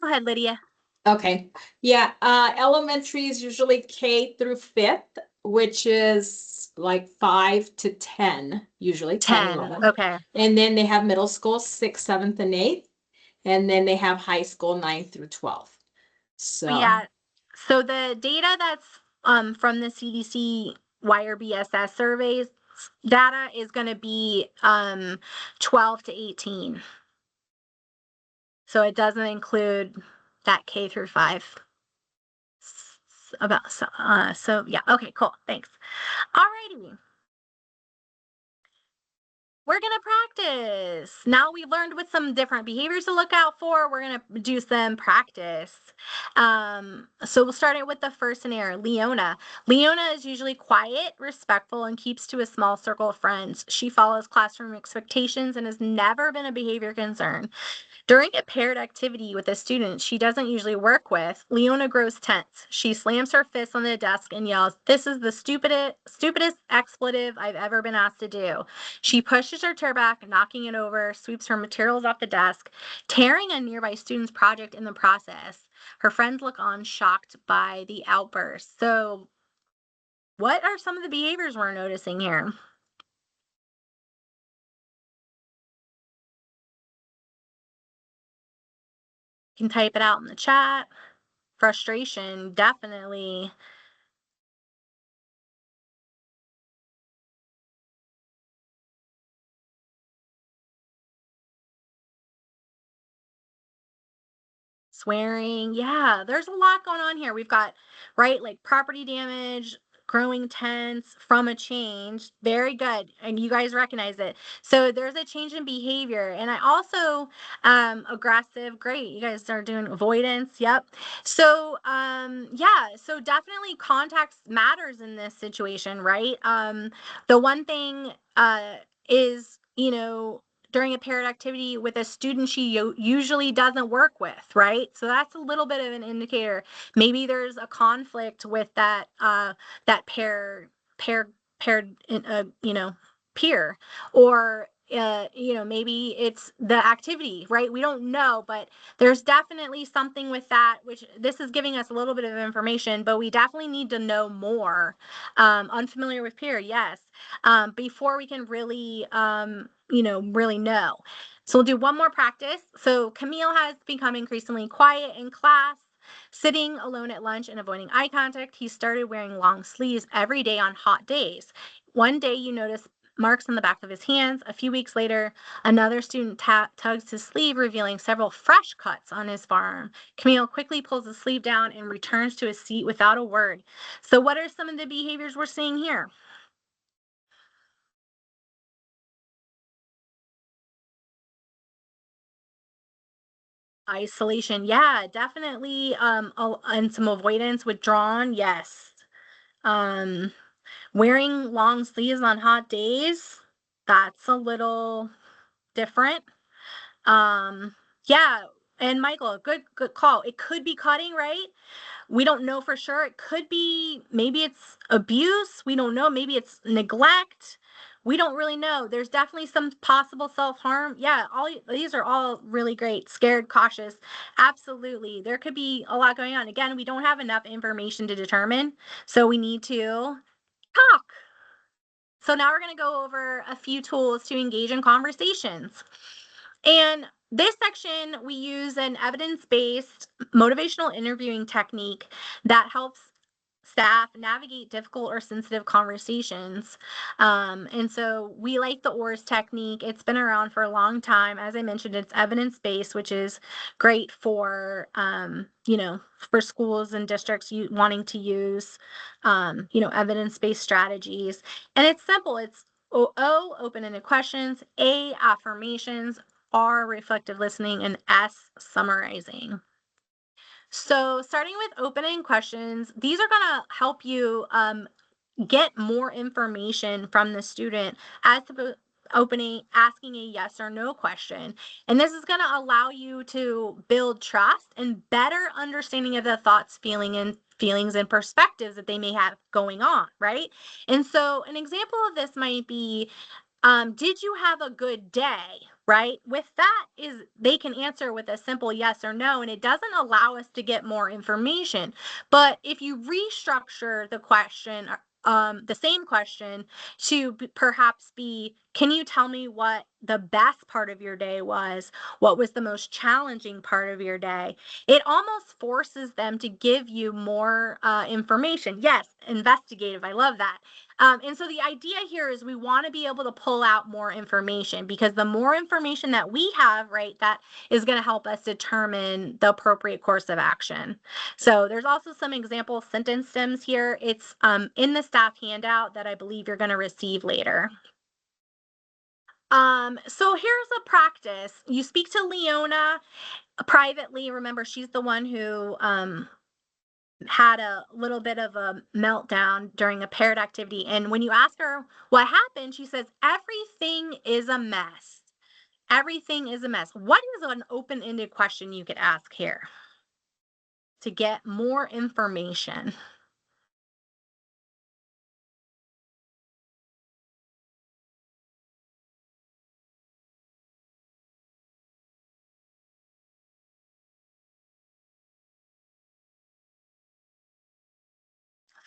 Go ahead, Lydia. Okay. Yeah. Elementary is usually K through 5th, which is like 5 to 10, usually 10, 11. Okay. And then they have middle school, 6th, 7th, and 8th. And then they have high school, 9th through 12th. So yeah. So the data that's from the CDC Wire BSS surveys data is going to be 12 to 18. So it doesn't include that K through 5. So yeah, okay, cool, thanks. Alrighty. We're going to practice. Now we've learned what some different behaviors to look out for. We're going to do some practice. So we'll start it with the first scenario, Leona. Leona is usually quiet, respectful, and keeps to a small circle of friends. She follows classroom expectations and has never been a behavior concern. During a paired activity with a student she doesn't usually work with, Leona grows tense. She slams her fist on the desk and yells, "This is the stupidest expletive I've ever been asked to do." She pushes her chair back, knocking it over, sweeps her materials off the desk, tearing a nearby student's project in the process. Her friends look on, shocked by the outburst. So, what are some of the behaviors we're noticing here? You can type it out in the chat. Frustration, definitely. Swearing, yeah, there's a lot going on here. We've got, right, like property damage, growing tense from a change. Very good. And you guys recognize it. So there's a change in behavior. And I also, aggressive, great. You guys are doing avoidance. Yep. So, yeah, so definitely context matters in this situation, right? The one thing, is, during a paired activity with a student she usually doesn't work with, right? So that's a little bit of an indicator. Maybe there's a conflict with that that paired peer, or maybe it's the activity, right? We don't know, but there's definitely something with that, which this is giving us a little bit of information, but we definitely need to know more. Unfamiliar with peer, yes, before we can really really know. So we'll do one more practice. So Camille has become increasingly quiet in class, sitting alone at lunch and avoiding eye contact. He started wearing long sleeves every day on hot days. One day you notice marks on the back of his hands. A few weeks later, another student tugs his sleeve, revealing several fresh cuts on his forearm. Camille quickly pulls the sleeve down and returns to his seat without a word. So what are some of the behaviors we're seeing here? Isolation, yeah, definitely. And some avoidance, withdrawn, yes. Um, Wearing long sleeves on hot days, that's a little different. Um, yeah, and Michael, good call. It could be cutting, right? We don't know for sure. It could be, maybe it's abuse. We don't know. Maybe it's neglect. We don't really know. There's definitely some possible self-harm. Yeah, all these are all really great. Scared, cautious. Absolutely. There could be a lot going on. Again, we don't have enough information to determine, so we need to talk. So now we're going to go over a few tools to engage in conversations. And this section, we use an evidence-based motivational interviewing technique that helps staff navigate difficult or sensitive conversations. And so we like the OARS technique. It's been around for a long time. As I mentioned, it's evidence-based, which is great for, for schools and districts wanting to use, evidence-based strategies. And it's simple. It's O, open-ended questions, A, affirmations, R, reflective listening, and S, summarizing. So starting with opening questions, these are going to help you get more information from the student as to asking a yes or no question. And this is going to allow you to build trust and better understanding of the thoughts, feelings and perspectives that they may have going on, right? And so an example of this might be, did you have a good day? Right? With that is they can answer with a simple yes or no, and it doesn't allow us to get more information. But if you restructure the question, the same question to perhaps be, Can you tell me what the best part of your day was? What was the most challenging part of your day? It almost forces them to give you more information. Yes, investigative. I love that. And so the idea here is we want to be able to pull out more information, because the more information that we have, right, that is going to help us determine the appropriate course of action. So there's also some example sentence stems here. It's in the staff handout that I believe you're going to receive later. So here's a practice. You speak to Leona privately. Remember, she's the one who had a little bit of a meltdown during a paired activity. And when you ask her what happened, she says, everything is a mess. Everything is a mess. What is an open-ended question you could ask here to get more information?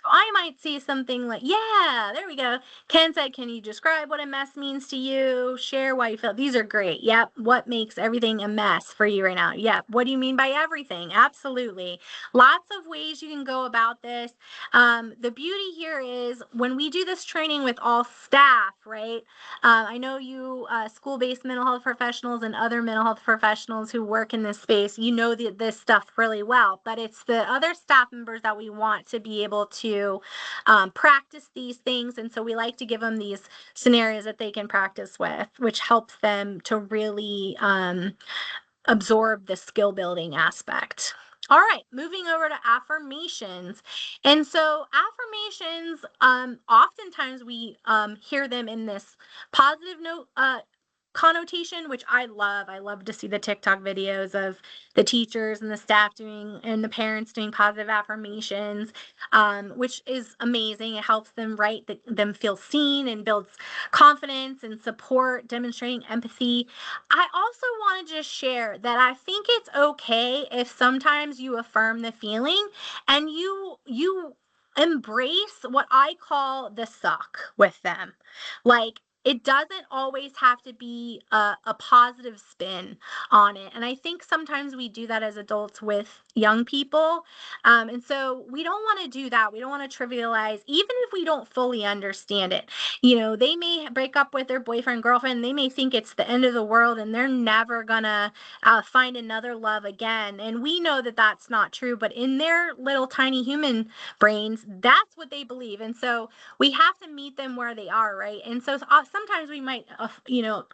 I might see something like, yeah, there we go. Ken said, can you describe what a mess means to you? Share why you feel. These are great. Yep. What makes everything a mess for you right now? Yep. What do you mean by everything? Absolutely. Lots of ways you can go about this. The beauty here is when we do this training with all staff, right? I know you school-based mental health professionals and other mental health professionals who work in this space, you know this stuff really well, but it's the other staff members that we want to be able to practice these things. And so we like to give them these scenarios that they can practice with, which helps them to really absorb the skill building aspect. All right, moving over to affirmations. And so affirmations, oftentimes we hear them in this positive note connotation, which I love. I love to see the TikTok videos of the teachers and the staff doing and the parents doing positive affirmations, which is amazing. It helps them them feel seen and builds confidence and support, demonstrating empathy. I also want to just share that I think it's okay if sometimes you affirm the feeling and you embrace what I call the suck with them. Like, it doesn't always have to be a positive spin on it. And I think sometimes we do that as adults with young people. And so we don't want to do that. We don't want to trivialize, even if we don't fully understand it. You know, they may break up with their boyfriend, girlfriend, they may think it's the end of the world and they're never gonna find another love again. And we know that that's not true, but in their little tiny human brains, that's what they believe. And so we have to meet them where they are, right? And so sometimes we might,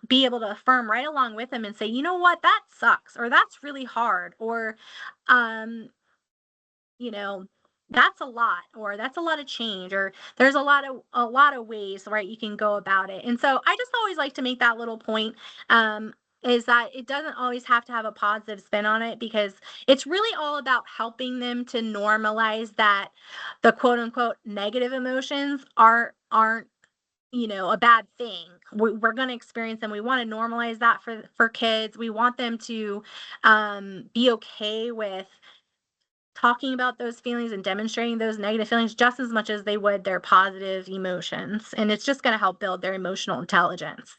be able to affirm right along with them and say, you know what, that sucks, or that's really hard, or, you know, that's a lot, or that's a lot of change, or there's a lot of ways, right, you can go about it. And so I just always like to make that little point, is that it doesn't always have to have a positive spin on it, because it's really all about helping them to normalize that the quote unquote negative emotions aren't a bad thing. We're going to experience them. We want to normalize that for kids. We want them to be okay with talking about those feelings and demonstrating those negative feelings just as much as they would their positive emotions. And it's just going to help build their emotional intelligence.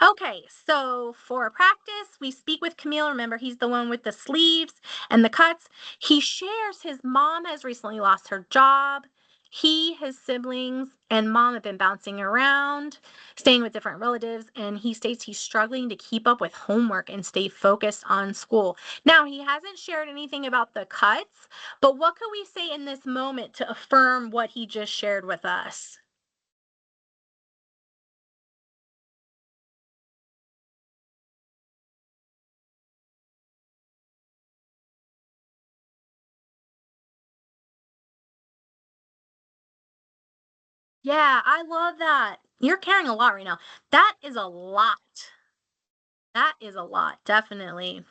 Okay, so for practice, we speak with Camille. Remember, he's the one with the sleeves and the cuts. He shares his mom has recently lost her job. He, his siblings, and mom have been bouncing around, staying with different relatives, and he states he's struggling to keep up with homework and stay focused on school. Now, he hasn't shared anything about the cuts, but what could we say in this moment to affirm what he just shared with us? Yeah, I love that. You're carrying a lot right now. That is a lot. That is a lot, definitely.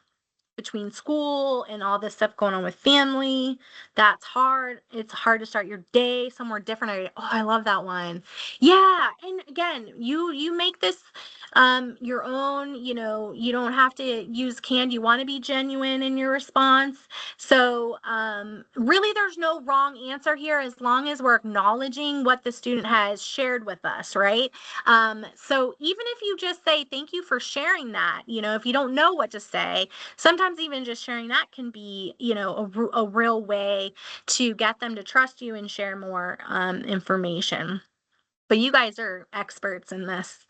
between school and all this stuff going on with family. That's hard. It's hard to start your day somewhere different. I love that one. Yeah, and again, you make this your own, you don't have to use canned. You want to be genuine in your response. So, really there's no wrong answer here as long as we're acknowledging what the student has shared with us, right? So even if you just say thank you for sharing that, if you don't know what to say, sometimes even just sharing that can be, a real way to get them to trust you and share more information. But you guys are experts in this.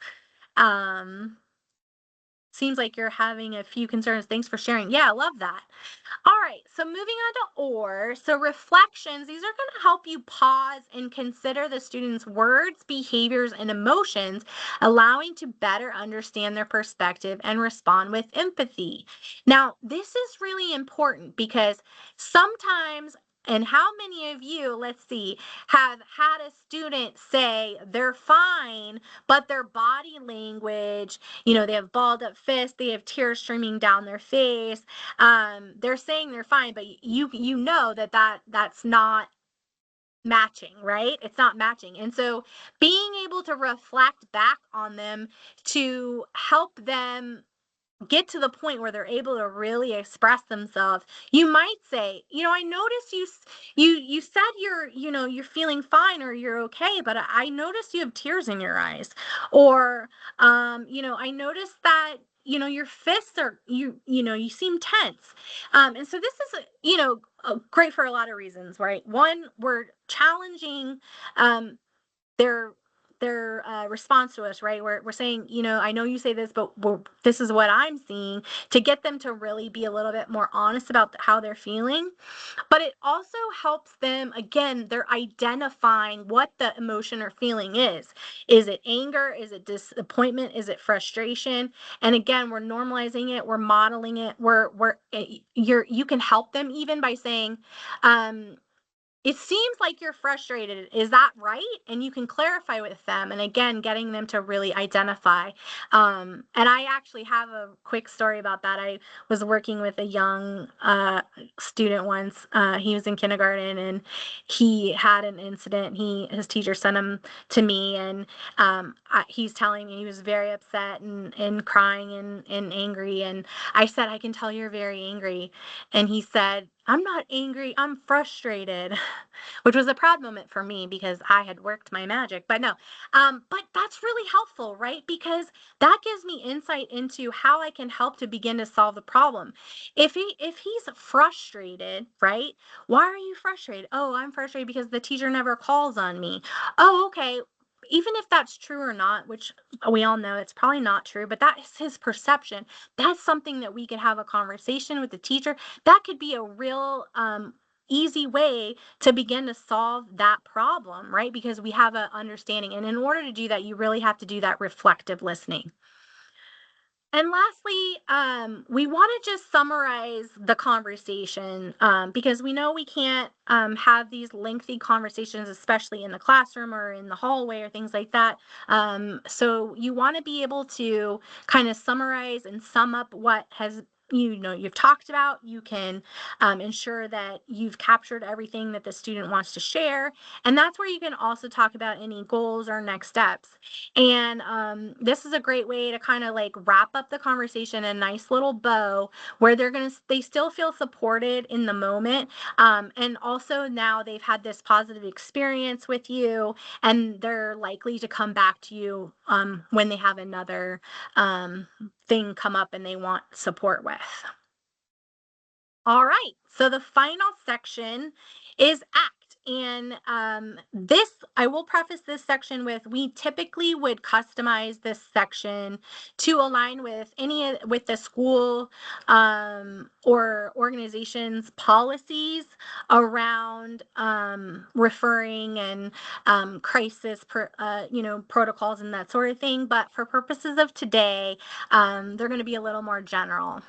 Seems like you're having a few concerns. Thanks for sharing. Yeah, I love that. All right, so moving on to or. So reflections, these are going to help you pause and consider the student's words, behaviors, and emotions, allowing to better understand their perspective and respond with empathy. Now, this is really important because sometimes, and how many of you, let's see, have had a student say they're fine, but their body language, they have balled up fists, they have tears streaming down their face, they're saying they're fine, but you know that's not matching, right? It's not matching. And so being able to reflect back on them to help them get to the point where they're able to really express themselves, you might say, I noticed you said you're feeling fine or you're okay, but I noticed you have tears in your eyes. Or I noticed that your fists are, you seem tense. And so this is great for a lot of reasons, right? One, we're challenging their response to us, right? We're saying, I know you say this, but this is what I'm seeing, to get them to really be a little bit more honest about how they're feeling. But it also helps them, again, they're identifying what the emotion or feeling is. Is it anger? Is it disappointment? Is it frustration? And again, we're normalizing it, we're modeling it, you can help them even by saying, it seems like you're frustrated. Is that right? And you can clarify with them. And again, getting them to really identify. And I actually have a quick story about that. I was working with a young student once. He was in kindergarten and he had an incident. His teacher sent him to me, and he's telling me he was very upset and crying and angry. And I said, I can tell you're very angry. And he said, I'm not angry, I'm frustrated, which was a proud moment for me because I had worked my magic. But no, but that's really helpful, right? Because that gives me insight into how I can help to begin to solve the problem. If he's frustrated, right? Why are you frustrated? Oh, I'm frustrated because the teacher never calls on me. Oh, okay. Even if that's true or not, which we all know it's probably not true, but that is his perception. That's something that we could have a conversation with the teacher. That could be a real easy way to begin to solve that problem, right? Because we have an understanding. And in order to do that, you really have to do that reflective listening. And lastly, we want to just summarize the conversation because we know we can't have these lengthy conversations, especially in the classroom or in the hallway or things like that. So you want to be able to kind of summarize and sum up what you've talked about. You can ensure that you've captured everything that the student wants to share. And that's where you can also talk about any goals or next steps. And this is a great way to kind of like wrap up the conversation in a nice little bow where they still feel supported in the moment. And also now they've had this positive experience with you, and they're likely to come back to you when they have another thing come up and they want support with. All right, so the final section is ACT. And I will preface this section with, we typically would customize this section to align with with the school or organization's policies around referring and crisis protocols and that sort of thing. But for purposes of today, they're going to be a little more general.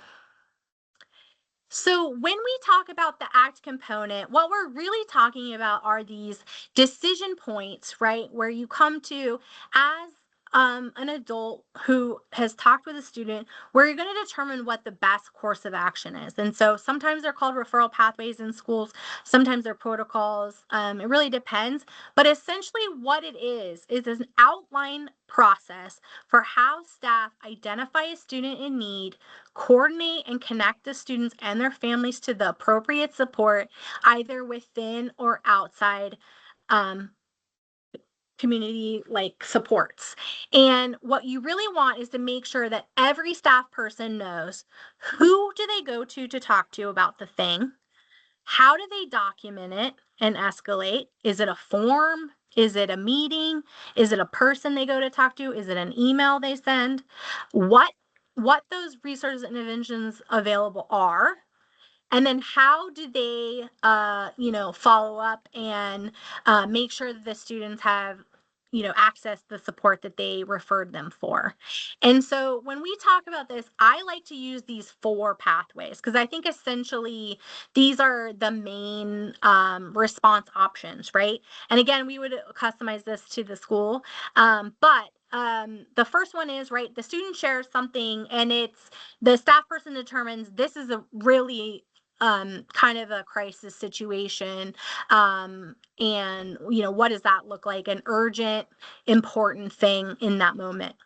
So when we talk about the ACT component, what we're really talking about are these decision points, right? Where you come to as an adult who has talked with a student where you're going to determine what the best course of action is. And so sometimes they're called referral pathways in schools, sometimes they're protocols. It really depends. But essentially, what it is an outline process for how staff identify a student in need, coordinate and connect the students and their families to the appropriate support, either within or outside community like supports. And what you really want is to make sure that every staff person knows who do they go to talk to about the thing, how do they document it and escalate? Is it a form? Is it a meeting? Is it a person they go to talk to? Is it an email they send? What those resources and interventions available are, and then how do they follow up and make sure that the students have access the support that they referred them for. And so when we talk about this, I like to use these 4 pathways because I think essentially these are the main response options, right? And again, we would customize this to the school, but the first one is, right, the student shares something and it's the staff person determines this is a really kind of a crisis situation, and what does that look like? An urgent, important thing in that moment.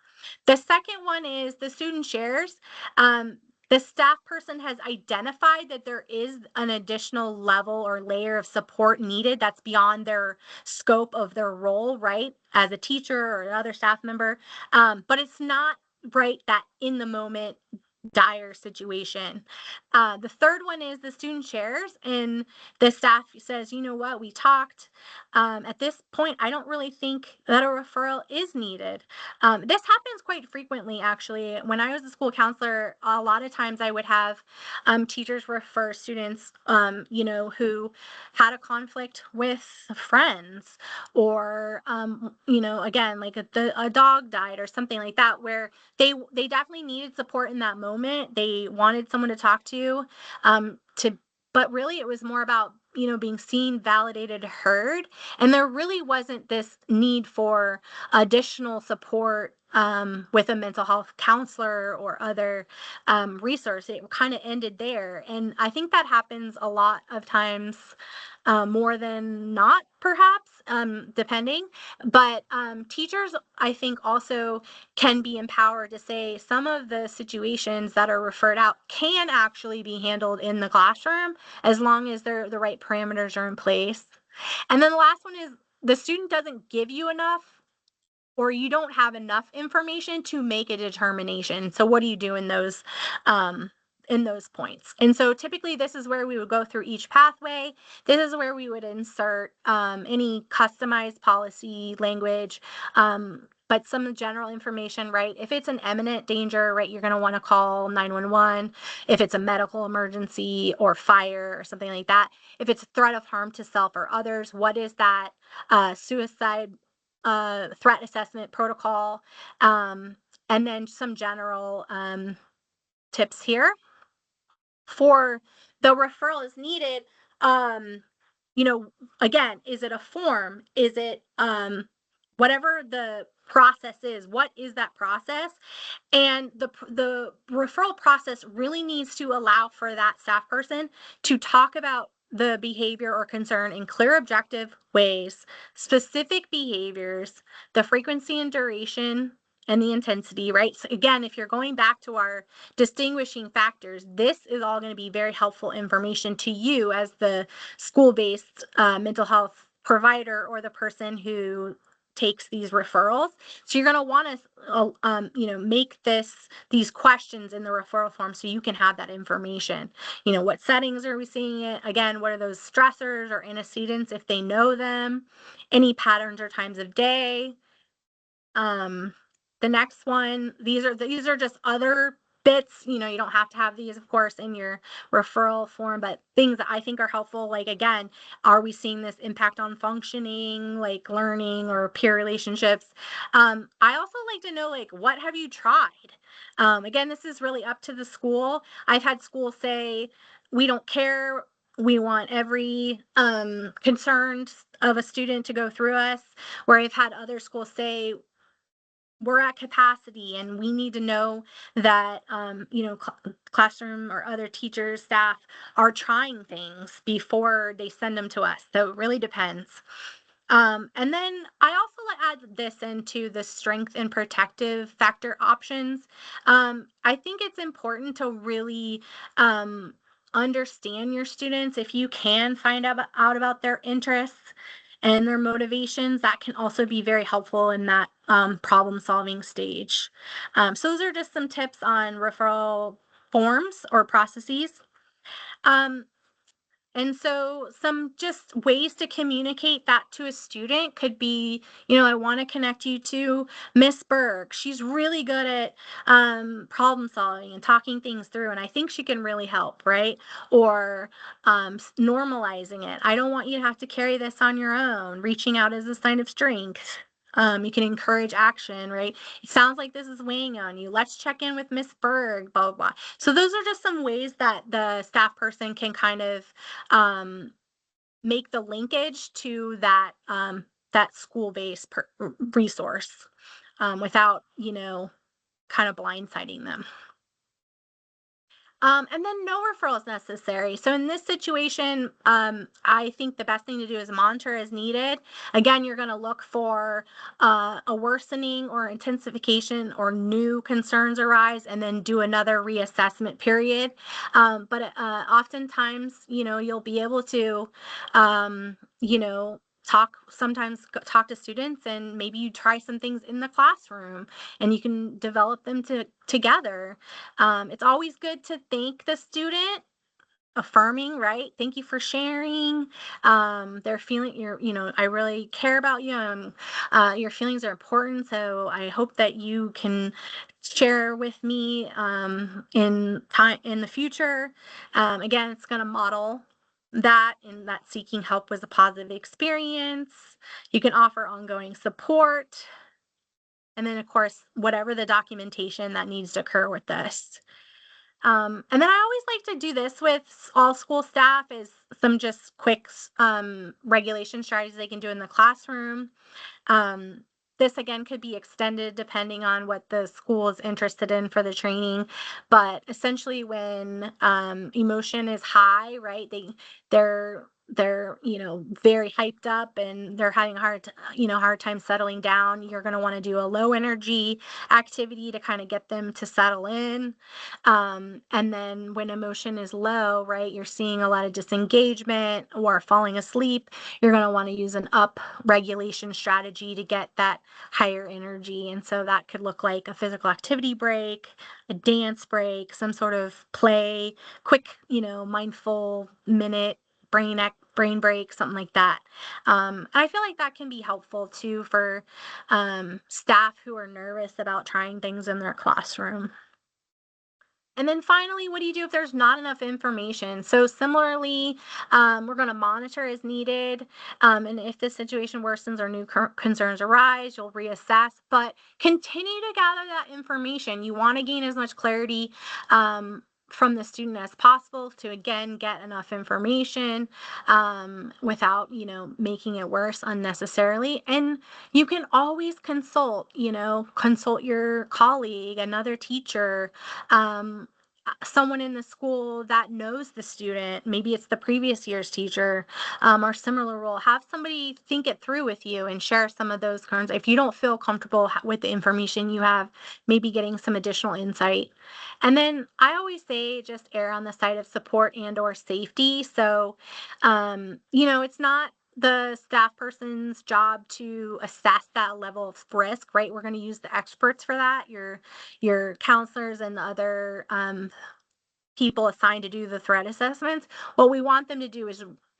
The second one is the student shares. The staff person has identified that there is an additional level or layer of support needed that's beyond their scope of their role, right, as a teacher or another staff member. But it's not, right, that in the moment dire situation. The third one is the student shares and the staff says, you know what, we talked. At this point, I don't really think that a referral is needed. This happens quite frequently, actually. When I was a school counselor, a lot of times I would have teachers refer students, who had a conflict with friends or, again, like a dog died or something like that, where they definitely needed support in that moment. They wanted someone to talk to, but really it was more about being seen, validated, heard, and there really wasn't this need for additional support with a mental health counselor or other resource. It kind of ended there, and I think that happens a lot of times, more than not, perhaps, depending. But teachers, I think, also can be empowered to say some of the situations that are referred out can actually be handled in the classroom as long as the right parameters are in place. And then the last one is the student doesn't give you enough or you don't have enough information to make a determination. So what do you do in those points? And so typically this is where we would go through each pathway. This is where we would insert any customized policy language, but some general information, right? If it's an imminent danger, right, you're going to want to call 911. If it's a medical emergency or fire or something like that. If it's a threat of harm to self or others, what is that suicide threat assessment protocol, and then some general tips here. For the referral is needed, again, is it a form? Is it whatever the process is? What is that process? And the referral process really needs to allow for that staff person to talk about the behavior or concern in clear, objective ways, specific behaviors, the frequency and duration, and the intensity, right? So again, if you're going back to our distinguishing factors, this is all going to be very helpful information to you as the school-based mental health provider or the person who takes these referrals. So you're going to want to, make these questions in the referral form so you can have that information. What settings are we seeing it? Again, what are those stressors or antecedents if they know them? Any patterns or times of day? The next one, these are just other bits. You don't have to have these, of course, in your referral form, but things that I think are helpful, like, again, are we seeing this impact on functioning, like learning or peer relationships? I also like to know, like, what have you tried? Again, this is really up to the school. I've had schools say, we don't care. We want every concern of a student to go through us, where I've had other schools say, we're at capacity and we need to know that, classroom or other teachers, staff are trying things before they send them to us. So it really depends. And then I also add this into the strength and protective factor options. I think it's important to really understand your students. If you can find out about their interests and their motivations, that can also be very helpful in that problem solving stage. So those are just some tips on referral forms or processes. And so some just ways to communicate that to a student could be, I want to connect you to Miss Berg. She's really good at problem solving and talking things through, and I think she can really help, right? Or normalizing it. I don't want you to have to carry this on your own. Reaching out is a sign of strength. You can encourage action, right? It sounds like this is weighing on you. Let's check in with Miss Berg, blah, blah, blah. So those are just some ways that the staff person can kind of make the linkage to that school-based resource without, kind of blindsiding them. And then no referral is necessary. So in this situation, I think the best thing to do is monitor as needed. Again, you're going to look for a worsening or intensification or new concerns arise, and then do another reassessment period. But oftentimes, you'll be able to, talk to students, and maybe you try some things in the classroom and you can develop them together. It's always good to thank the student, affirming, right? Thank you for sharing. They're feeling I really care about you. Your feelings are important, so I hope that you can share with me in the future. Again, it's going to model that, and that seeking help was a positive experience. You can offer ongoing support. And then, of course, whatever the documentation that needs to occur with this. And then I always like to do this with all school staff, is some just quick regulation strategies they can do in the classroom. This again could be extended depending on what the school is interested in for the training, but essentially when emotion is high, right? They're very hyped up and they're having a hard time settling down. You're going to want to do a low energy activity to kind of get them to settle in. And then when emotion is low, right, you're seeing a lot of disengagement or falling asleep, you're going to want to use an up regulation strategy to get that higher energy. And so that could look like a physical activity break, a dance break, some sort of play, quick, mindful minute brain break, something like that. I feel like that can be helpful too for staff who are nervous about trying things in their classroom. And then finally, what do you do if there's not enough information? So similarly, we're going to monitor as needed. And if the situation worsens or new concerns arise, you'll reassess, but continue to gather that information. You want to gain as much clarity from the student as possible to, again, get enough information without, making it worse unnecessarily. And you can always consult your colleague, another teacher, someone in the school that knows the student. Maybe it's the previous year's teacher or similar role. Have somebody think it through with you and share some of those concerns. If you don't feel comfortable with the information you have, maybe getting some additional insight. And then I always say just err on the side of support and or safety. So, it's not the staff person's job to assess that level of risk, right? We're going to use the experts for that, your counselors and the other people assigned to do the threat assessments. What we want them to do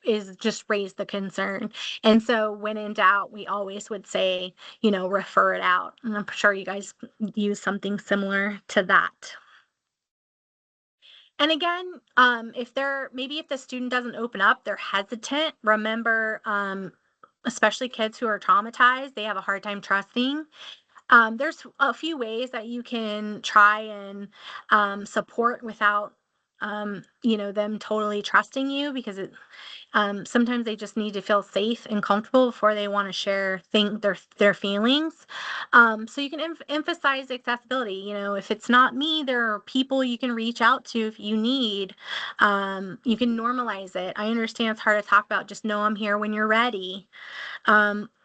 is just raise the concern. And so when in doubt, we always would say, refer it out. And I'm sure you guys use something similar to that. And again, if the student doesn't open up, they're hesitant, remember, especially kids who are traumatized, they have a hard time trusting. There's a few ways that you can try and support without them totally trusting you, because sometimes they just need to feel safe and comfortable before they want to share their feelings. So you can emphasize accessibility. If it's not me, there are people you can reach out to if you need. You can normalize it. I understand it's hard to talk about. Just know I'm here when you're ready.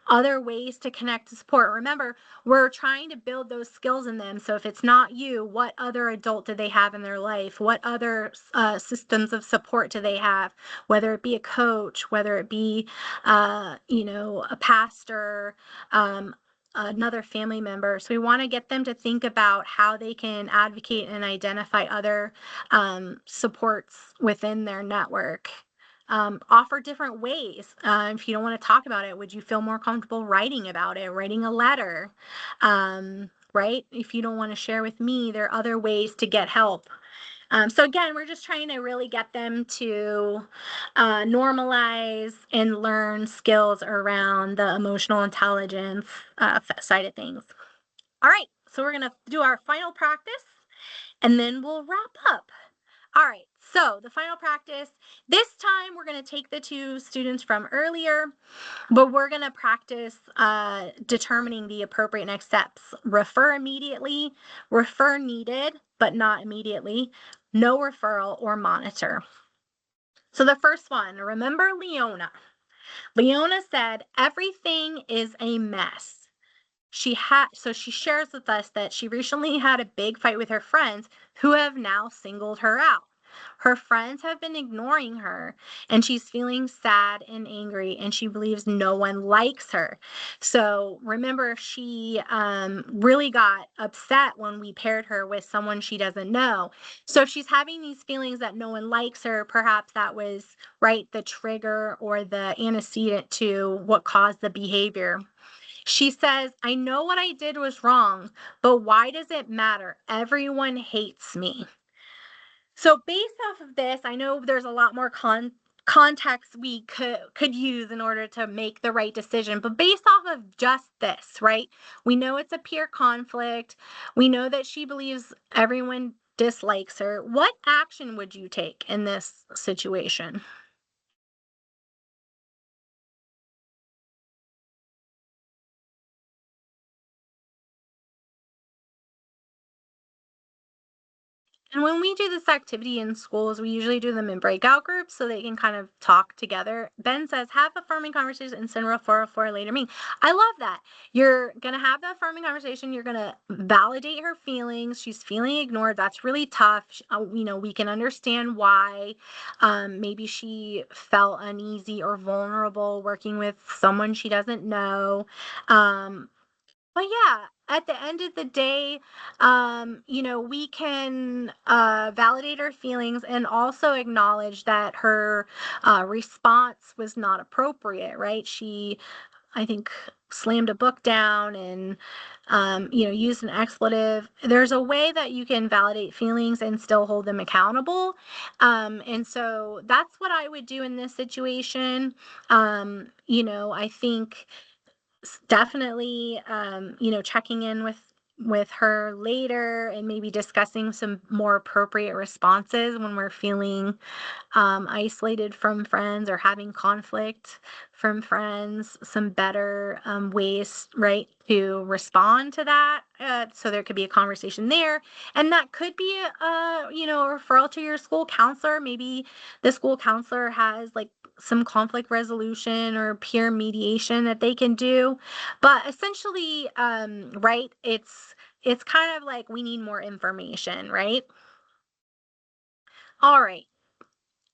Other ways to connect to support. Remember, we're trying to build those skills in them. So if it's not you, what other adult do they have in their life? What other systems of support do they have? Whether it be a coach, whether it be, a pastor, another family member. So we want to get them to think about how they can advocate and identify other supports within their network. Offer different ways. If you don't want to talk about it, would you feel more comfortable writing about it, writing a letter? Right? If you don't want to share with me, there are other ways to get help. So again, we're just trying to really get them to normalize and learn skills around the emotional intelligence side of things. All right, so we're going to do our final practice, and then we'll wrap up. All right, so the final practice, this time we're going to take the two students from earlier, but we're going to practice determining the appropriate next steps. Refer immediately, refer needed, but not immediately, no referral, or monitor. So the first one, remember Leona. Leona said, everything is a mess. She shares with us that she recently had a big fight with her friends who have now singled her out. Her friends have been ignoring her, and she's feeling sad and angry, and she believes no one likes her. So remember, she really got upset when we paired her with someone she doesn't know. So if she's having these feelings that no one likes her, perhaps that was, right, the trigger or the antecedent to what caused the behavior. She says, I know what I did was wrong, but why does it matter? Everyone hates me. So based off of this, I know there's a lot more context we could use in order to make the right decision, but based off of just this, right? We know it's a peer conflict. We know that she believes everyone dislikes her. What action would you take in this situation? And when we do this activity in schools, we usually do them in breakout groups so they can kind of talk together. Ben says, have affirming conversations and send referral for a later meeting. I love that. You're going to have the affirming conversation. You're going to validate her feelings. She's feeling ignored. That's really tough. We can understand why maybe she felt uneasy or vulnerable working with someone she doesn't know. But yeah, at the end of the day, we can validate her feelings and also acknowledge that her response was not appropriate, right? She, I think, slammed a book down and, used an expletive. There's a way that you can validate feelings and still hold them accountable. And so that's what I would do in this situation. I think definitely checking in with her later and maybe discussing some more appropriate responses when we're feeling isolated from friends or having conflict from friends, some better ways, right, to respond to that. So there could be a conversation there, and that could be a referral to your school counselor. Maybe the school counselor has like some conflict resolution or peer mediation that they can do. But essentially, right, it's kind of like we need more information, right? All right.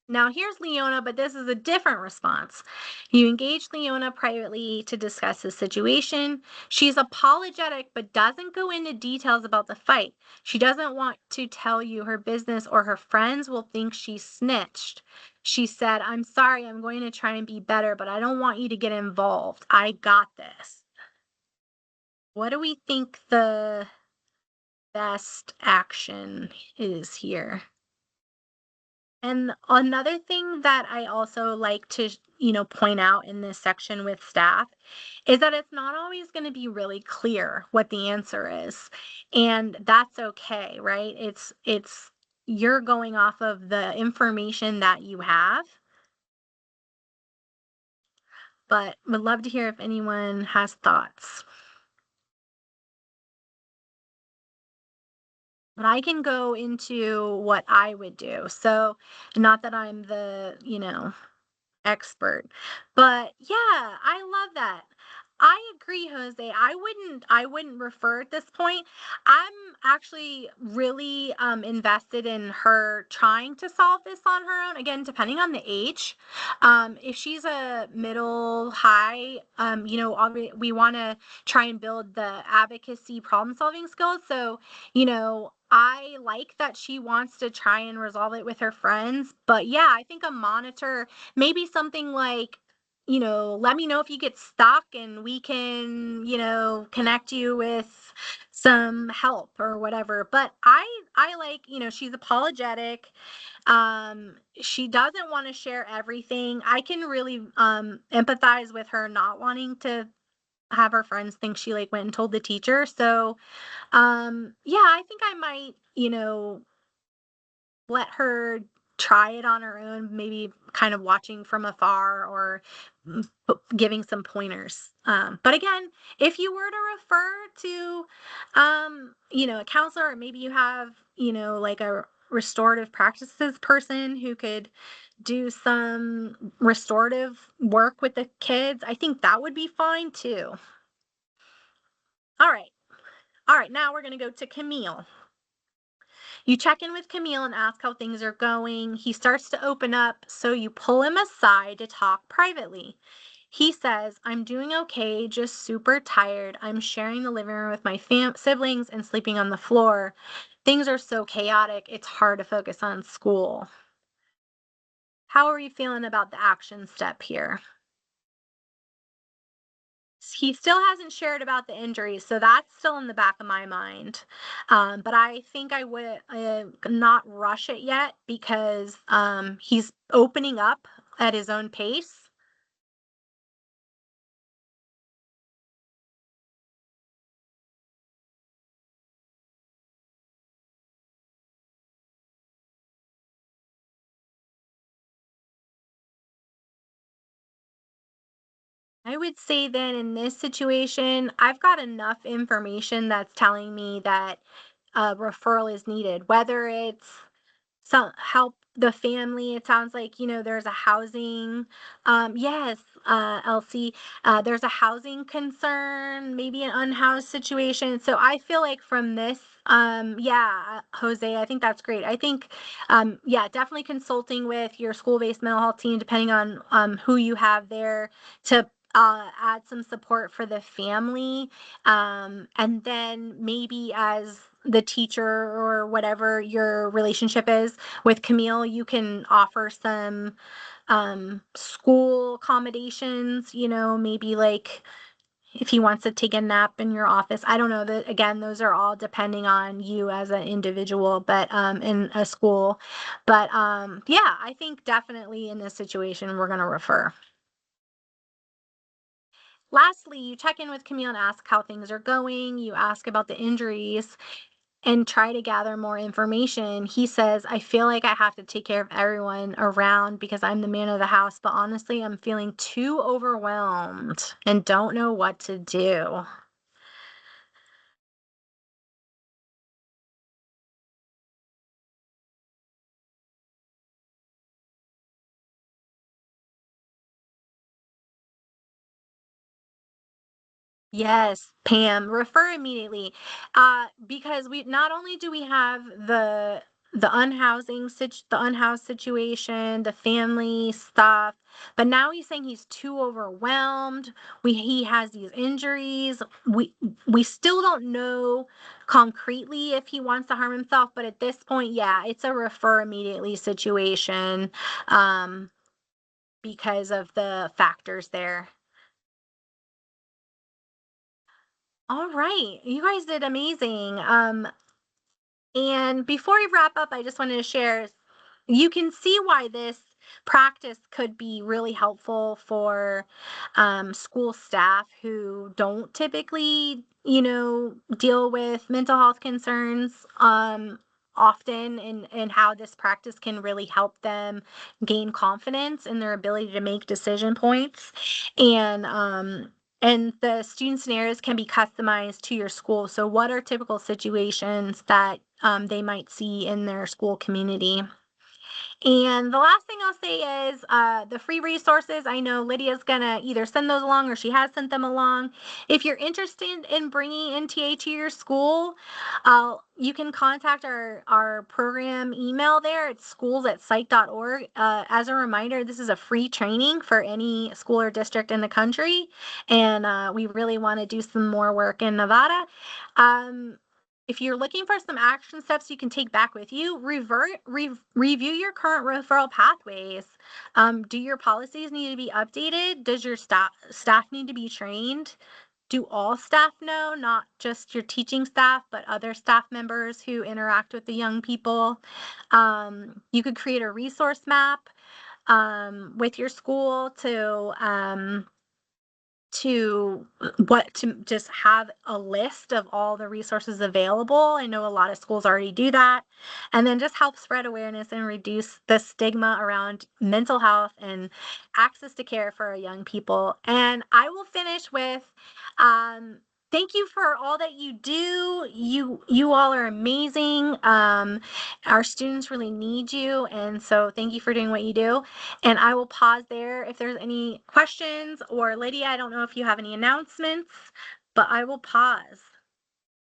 Now here's Leona, but this is a different response. You engage Leona privately to discuss the situation. She's apologetic, but doesn't go into details about the fight. She doesn't want to tell you her business or her friends will think she snitched. She said, I'm sorry, I'm going to try and be better, but I don't want you to get involved. I got this. What do we think the best action is here? And another thing that I also like to, point out in this section with staff is that it's not always going to be really clear what the answer is. And that's okay, right? It's you're going off of the information that you have. But would love to hear if anyone has thoughts. But I can go into what I would do. So, not that I'm the, expert. But yeah, I love that. I agree, Jose. I wouldn't refer at this point. I'm actually really invested in her trying to solve this on her own. Again, depending on the age. If she's a middle high, we want to try and build the advocacy problem solving skills. So, I like that she wants to try and resolve it with her friends. But yeah, I think a monitor, maybe something like, let me know if you get stuck and we can, connect you with some help or whatever. But I like, she's apologetic. She doesn't want to share everything. I can really empathize with her not wanting to have her friends think she like went and told the teacher. So, yeah, I think I might, let her try it on her own, maybe kind of watching from afar or giving some pointers. But again, if you were to refer to, a counselor, or maybe you have, like a restorative practices person who could do some restorative work with the kids, I think that would be fine too. All right. All right. Now we're going to go to Camille. You check in with Camille and ask how things are going. He starts to open up, so you pull him aside to talk privately. He says, I'm doing okay, just super tired. I'm sharing the living room with my siblings and sleeping on the floor. Things are so chaotic, it's hard to focus on school. How are you feeling about the action step here? He still hasn't shared about the injuries, so that's still in the back of my mind. But I think I would not rush it yet because he's opening up at his own pace. I would say then in this situation, I've got enough information that's telling me that a referral is needed, whether it's some help the family. It sounds like, there's a housing, yes, Elsie, there's a housing concern, maybe an unhoused situation. So I feel like from this, yeah, Jose, I think that's great. I think, yeah, definitely consulting with your school-based mental health team, depending on who you have there to add some support for the family. And then maybe as the teacher or whatever your relationship is with Camille, you can offer some school accommodations, maybe like if he wants to take a nap in your office. I don't know, that again, those are all depending on you as an individual, but in a school. But yeah, I think definitely in this situation we're going to refer. Lastly, you check in with Camille and ask how things are going. You ask about the injuries and try to gather more information. He says, I feel like I have to take care of everyone around because I'm the man of the house, but honestly, I'm feeling too overwhelmed and don't know what to do. Yes, Pam, refer immediately. Because we not only do we have the unhoused situation, the family stuff, but now he's saying he's too overwhelmed. He has these injuries. We still don't know concretely if he wants to harm himself, but at this point, yeah, it's a refer immediately situation, because of the factors there. All right. You guys did amazing. And before we wrap up, I just wanted to share, you can see why this practice could be really helpful for school staff who don't typically, deal with mental health concerns. often, and how this practice can really help them gain confidence in their ability to make decision points. And the student scenarios can be customized to your school. So what are typical situations that they might see in their school community? And the last thing I'll say is the free resources. I know Lydia's going to either send those along or she has sent them along. If you're interested in bringing NTA to your school, you can contact our program email there. It's schools@psych.org. As a reminder, this is a free training for any school or district in the country. And we really want to do some more work in Nevada. If you're looking for some action steps you can take back with you, review your current referral pathways. Do your policies need to be updated? Does your staff need to be trained? Do all staff know, not just your teaching staff, but other staff members who interact with the young people? You could create a resource map with your school to just have a list of all the resources available. I know a lot of schools already do that. And then just help spread awareness and reduce the stigma around mental health and access to care for our young people. And I will finish with thank you for all that you do. You all are amazing. Our students really need you, and so thank you for doing what you do. And I will pause there if there's any questions, or Lydia, I don't know if you have any announcements, but I will pause.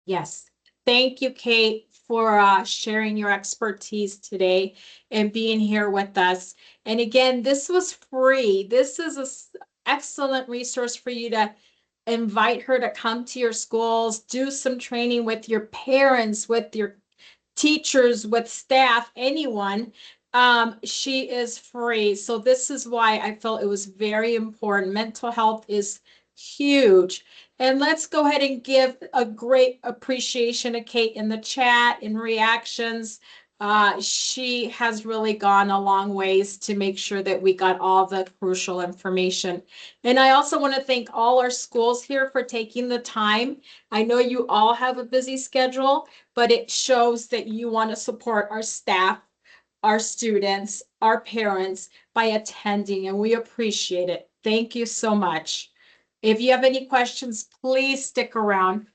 Yes. Thank you, Kate, for sharing your expertise today and being here with us. And again, this was free. This is an excellent resource for you to invite her to come to your schools, do some training with your parents, with your teachers, with staff, anyone. She is free. So this is why I felt it was very important. Mental health is huge. And let's go ahead and give a great appreciation to Kate in the chat, in reactions. She has really gone a long ways to make sure that we got all the crucial information. And I also want to thank all our schools here for taking the time. I know you all have a busy schedule, but it shows that you want to support our staff, our students, our parents by attending, and we appreciate it. Thank you so much. If you have any questions, please stick around.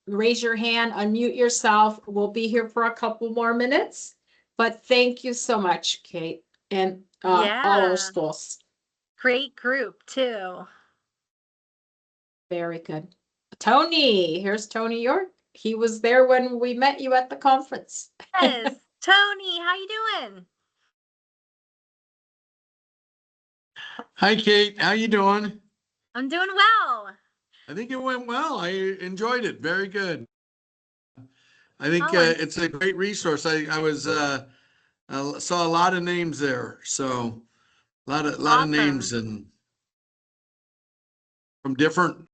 Raise your hand, unmute yourself. We'll be here for a couple more minutes. But thank you so much, Kate, and all our schools. Great group, too. Very good. Tony, here's Tony York. He was there when we met you at the conference. Yes. Tony, how you doing? Hi, Kate. How you doing? I'm doing well. I think it went well. I enjoyed it. Very good. I think Oh, it's a great resource. I was saw a lot of names there, so a lot of Awesome. names and from different